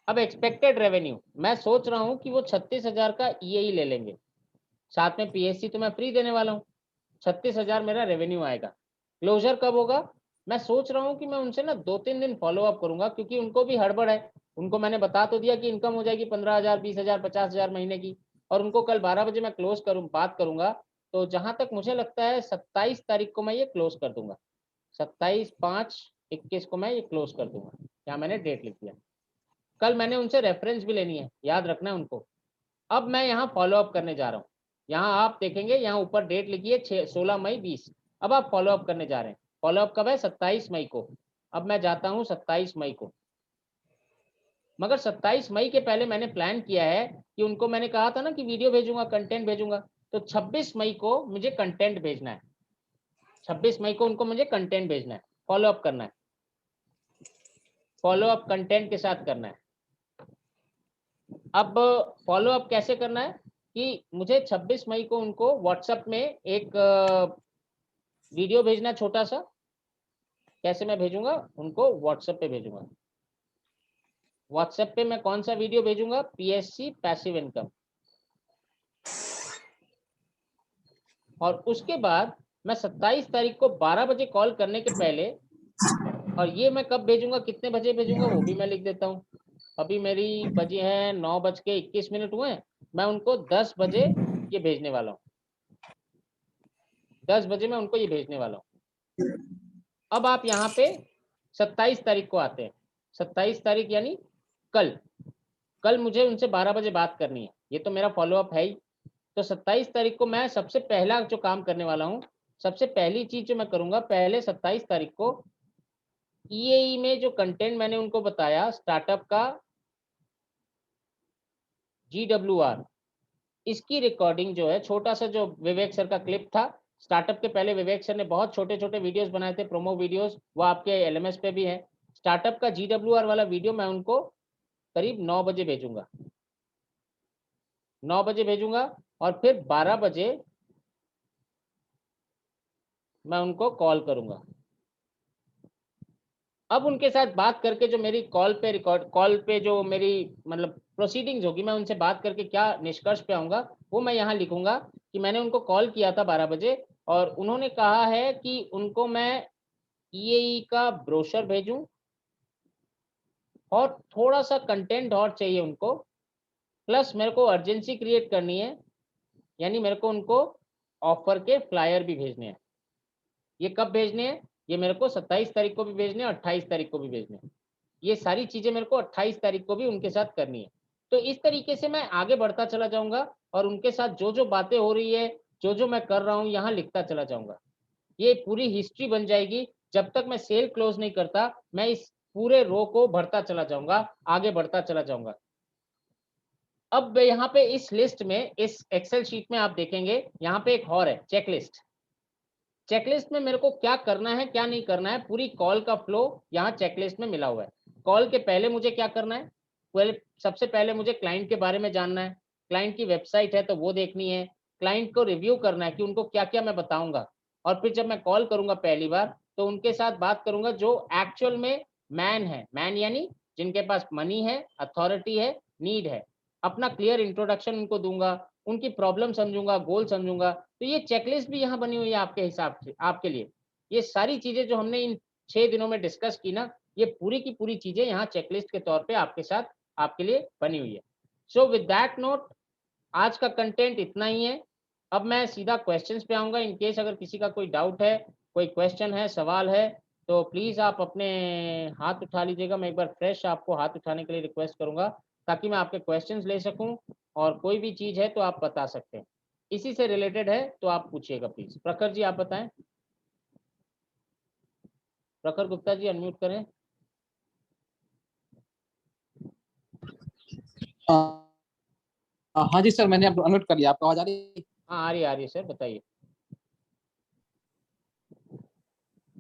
अब एक्सपेक्टेड रेवेन्यू मैं सोच रहा हूँ कि वो 36,000 का ईएई ले लेंगे, साथ में पीएससी तो मैं फ्री देने वाला हूँ। 36,000 मेरा रेवेन्यू आएगा। क्लोजर कब होगा? मैं सोच रहा हूँ कि मैं उनसे ना 2-3 दिन फॉलोअप करूंगा, क्योंकि उनको भी हड़बड़ है। उनको मैंने बता तो दिया कि इनकम हो जाएगी 15,000, 20,000, 50,000 महीने की, और उनको कल 12 बजे मैं क्लोज बात करूंगा। तो जहां तक मुझे लगता है 27 तारीख को मैं ये क्लोज कर दूंगा। 27/5/21 को मैं ये क्लोज कर दूंगा। यहाँ मैंने डेट लिख दिया। कल मैंने उनसे रेफरेंस भी लेनी है, याद रखना है उनको। अब मैं यहाँ फॉलोअप करने जा रहा हूँ। यहाँ आप देखेंगे, यहाँ ऊपर डेट लिखी है 16 मई 20। अब आप फॉलोअप करने जा रहे हैं। फॉलोअप कब है? 27 मई को। अब मैं जाता हूँ 27 मई को, मगर 27 मई के पहले मैंने प्लान किया है कि उनको मैंने कहा था ना कि वीडियो भेजूंगा, कंटेंट भेजूंगा, तो 26 मई को मुझे कंटेंट भेजना है। 26 मई को उनको मुझे कंटेंट भेजना है, फॉलोअप करना है, फॉलोअप कंटेंट के साथ करना है। अब फॉलोअप कैसे करना है कि मुझे 26 मई को उनको व्हाट्सएप में एक वीडियो भेजना, छोटा सा। कैसे मैं भेजूंगा उनको? व्हाट्सएप पे भेजूंगा। व्हाट्सएप पे मैं कौन सा वीडियो भेजूंगा? PSC passive income. और उसके बाद मैं 27 तारीख को 12 बजे कॉल करने के पहले, और ये मैं कब भेजूंगा, कितने बजे भेजूंगा, वो भी मैं लिख देता हूँ। अभी मेरी बजे हैं 9:21 हुए हैं, मैं उनको 10 बजे ये भेजने वाला हूँ। 10 बजे मैं उनको ये भेजने वाला हूँ। अब आप यहाँ पे 27 तारीख को आते हैं। 27 तारीख यानी कल मुझे उनसे 12 बजे बात करनी है, ये तो मेरा फॉलोअप है ही। तो 27 तारीख को मैं सबसे पहला जो काम करने वाला हूँ, सबसे पहली चीज जो मैं करूंगा, पहले 27 तारीख को ईएई में जो कंटेंट मैंने उनको बताया स्टार्टअप का GWR, इसकी रिकॉर्डिंग जो है, छोटा सा जो विवेक सर का क्लिप था, स्टार्टअप के पहले विवेक सर ने बहुत छोटे छोटे वीडियोस बनाए थे, प्रोमो वीडियोस, वो आपके एलएमएस पे भी है। स्टार्टअप का GWR वाला वीडियो मैं उनको करीब 9 बजे भेजूंगा। 9 बजे भेजूंगा और फिर 12 बजे मैं उनको कॉल करूंगा। अब उनके साथ बात करके जो मेरी कॉल पे जो मेरी मतलब प्रोसीडिंग्स होगी, मैं उनसे बात करके क्या निष्कर्ष पे आऊंगा वो मैं यहाँ लिखूंगा कि मैंने उनको कॉल किया था 12 बजे और उन्होंने कहा है कि उनको मैं ईएई का ब्रोशर भेजूं और थोड़ा सा कंटेंट और चाहिए उनको, प्लस मेरे को अर्जेंसी क्रिएट करनी है, यानी मेरे को उनको ऑफर के फ्लायर भी भेजने हैं। ये कब भेजने हैं? ये मेरे को 27 तारीख को भी भेजने हैं, 28 तारीख को भी भेजने हैं। ये सारी चीजें मेरे को 28 तारीख को भी उनके साथ करनी है। तो इस तरीके से मैं आगे बढ़ता चला जाऊंगा और उनके साथ जो जो बातें हो रही है, जो जो मैं कर रहा हूँ, यहाँ लिखता चला जाऊंगा। ये पूरी हिस्ट्री बन जाएगी। जब तक मैं सेल क्लोज नहीं करता, मैं इस पूरे रो को भरता चला जाऊंगा, आगे बढ़ता चला जाऊंगा। अब यहाँ पे इस लिस्ट में, इस एक्सेल शीट में आप देखेंगे, यहाँ पे एक और है चेकलिस्ट। चेकलिस्ट में मेरे को क्या करना है, क्या नहीं करना है, पूरी कॉल का फ्लो यहाँ चेकलिस्ट में मिला हुआ है। कॉल के पहले मुझे क्या करना है? सबसे पहले मुझे क्लाइंट के बारे में जानना है। क्लाइंट की वेबसाइट है तो वो देखनी है। क्लाइंट को रिव्यू करना है कि उनको क्या क्या मैं बताऊंगा। और फिर जब मैं कॉल करूंगा पहली बार, तो उनके साथ बात करूंगा जो एक्चुअल में मैन है। मैन यानी जिनके पास मनी है, अथॉरिटी है, नीड है। अपना क्लियर इंट्रोडक्शन उनको दूंगा, उनकी प्रॉब्लम समझूंगा, गोल समझूंगा। तो ये चेकलिस्ट भी यहाँ बनी हुई है आपके हिसाब से, आपके लिए। ये सारी चीजें जो हमने इन 6 दिनों में डिस्कस की ना, ये पूरी की पूरी चीजें यहाँ चेकलिस्ट के तौर पे आपके साथ, आपके लिए बनी हुई है। सो विद दैट नोट, आज का कंटेंट इतना ही है। अब मैं सीधा क्वेश्चंस पे आऊंगा। इन केस अगर किसी का कोई डाउट है, कोई क्वेश्चन है, सवाल है, तो प्लीज आप अपने हाथ उठा लीजिएगा। मैं एक बार फ्रेश आपको हाथ उठाने के लिए रिक्वेस्ट करूंगा, ताकि मैं आपके क्वेश्चंस ले सकूं, और कोई भी चीज है तो आप बता सकते हैं। इसी से रिलेटेड है तो आप पूछिएगा प्लीज। प्रखर जी आप बताएं। प्रखर गुप्ता जी अनम्यूट करें। हाँ जी सर, मैंने अनम्यूट कर लिया। आपको आवाज आ रही है? हाँ आ रही है सर, बताइए।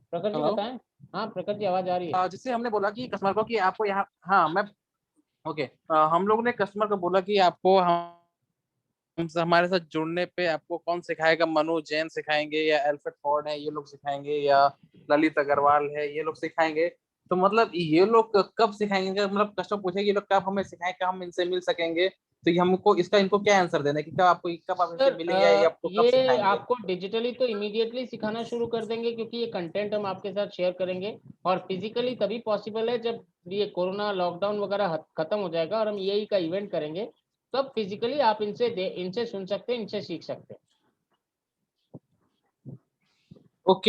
प्रखर जी हेलो। बताएं। हाँ प्रखर जी आवाज आ रही है। जैसे हमने बोला कि कस्टमर को कि आपको यहाँ, हाँ मैं ओके, हम लोगों ने कस्टमर को बोला कि आपको हमसे हमारे साथ जुड़ने पे आपको कौन सिखाएगा, मनु जैन सिखाएंगे या एल्फ्रेड फोर्ड है ये लोग सिखाएंगे या ललित अग्रवाल है ये लोग सिखाएंगे। तो मतलब ये लोग कब सिखाएंगे? मतलब कस्टमर पूछे कि ये लोग कब हमें सिखाएं, कब हम इनसे मिल सकेंगे? तो ये हमको इसका इनको क्या आंसर देना है कि कब आप इनसे सर मिलेंगे या ये आपको कब ये सिखाएंगे? आपको डिजिटली तो इमीडिएटली सिखाना शुरू कर देंगे, क्योंकि ये कंटेंट हम आपके साथ शेयर करेंगे। और फिजिकली तभी पॉसिबल है जब ये कोरोना लॉकडाउन वगैरह खत्म हो जाएगा और हम यही का इवेंट करेंगे, तब फिजिकली आप इनसे सुन सकते हैं, इनसे सीख सकते हैं। ओके।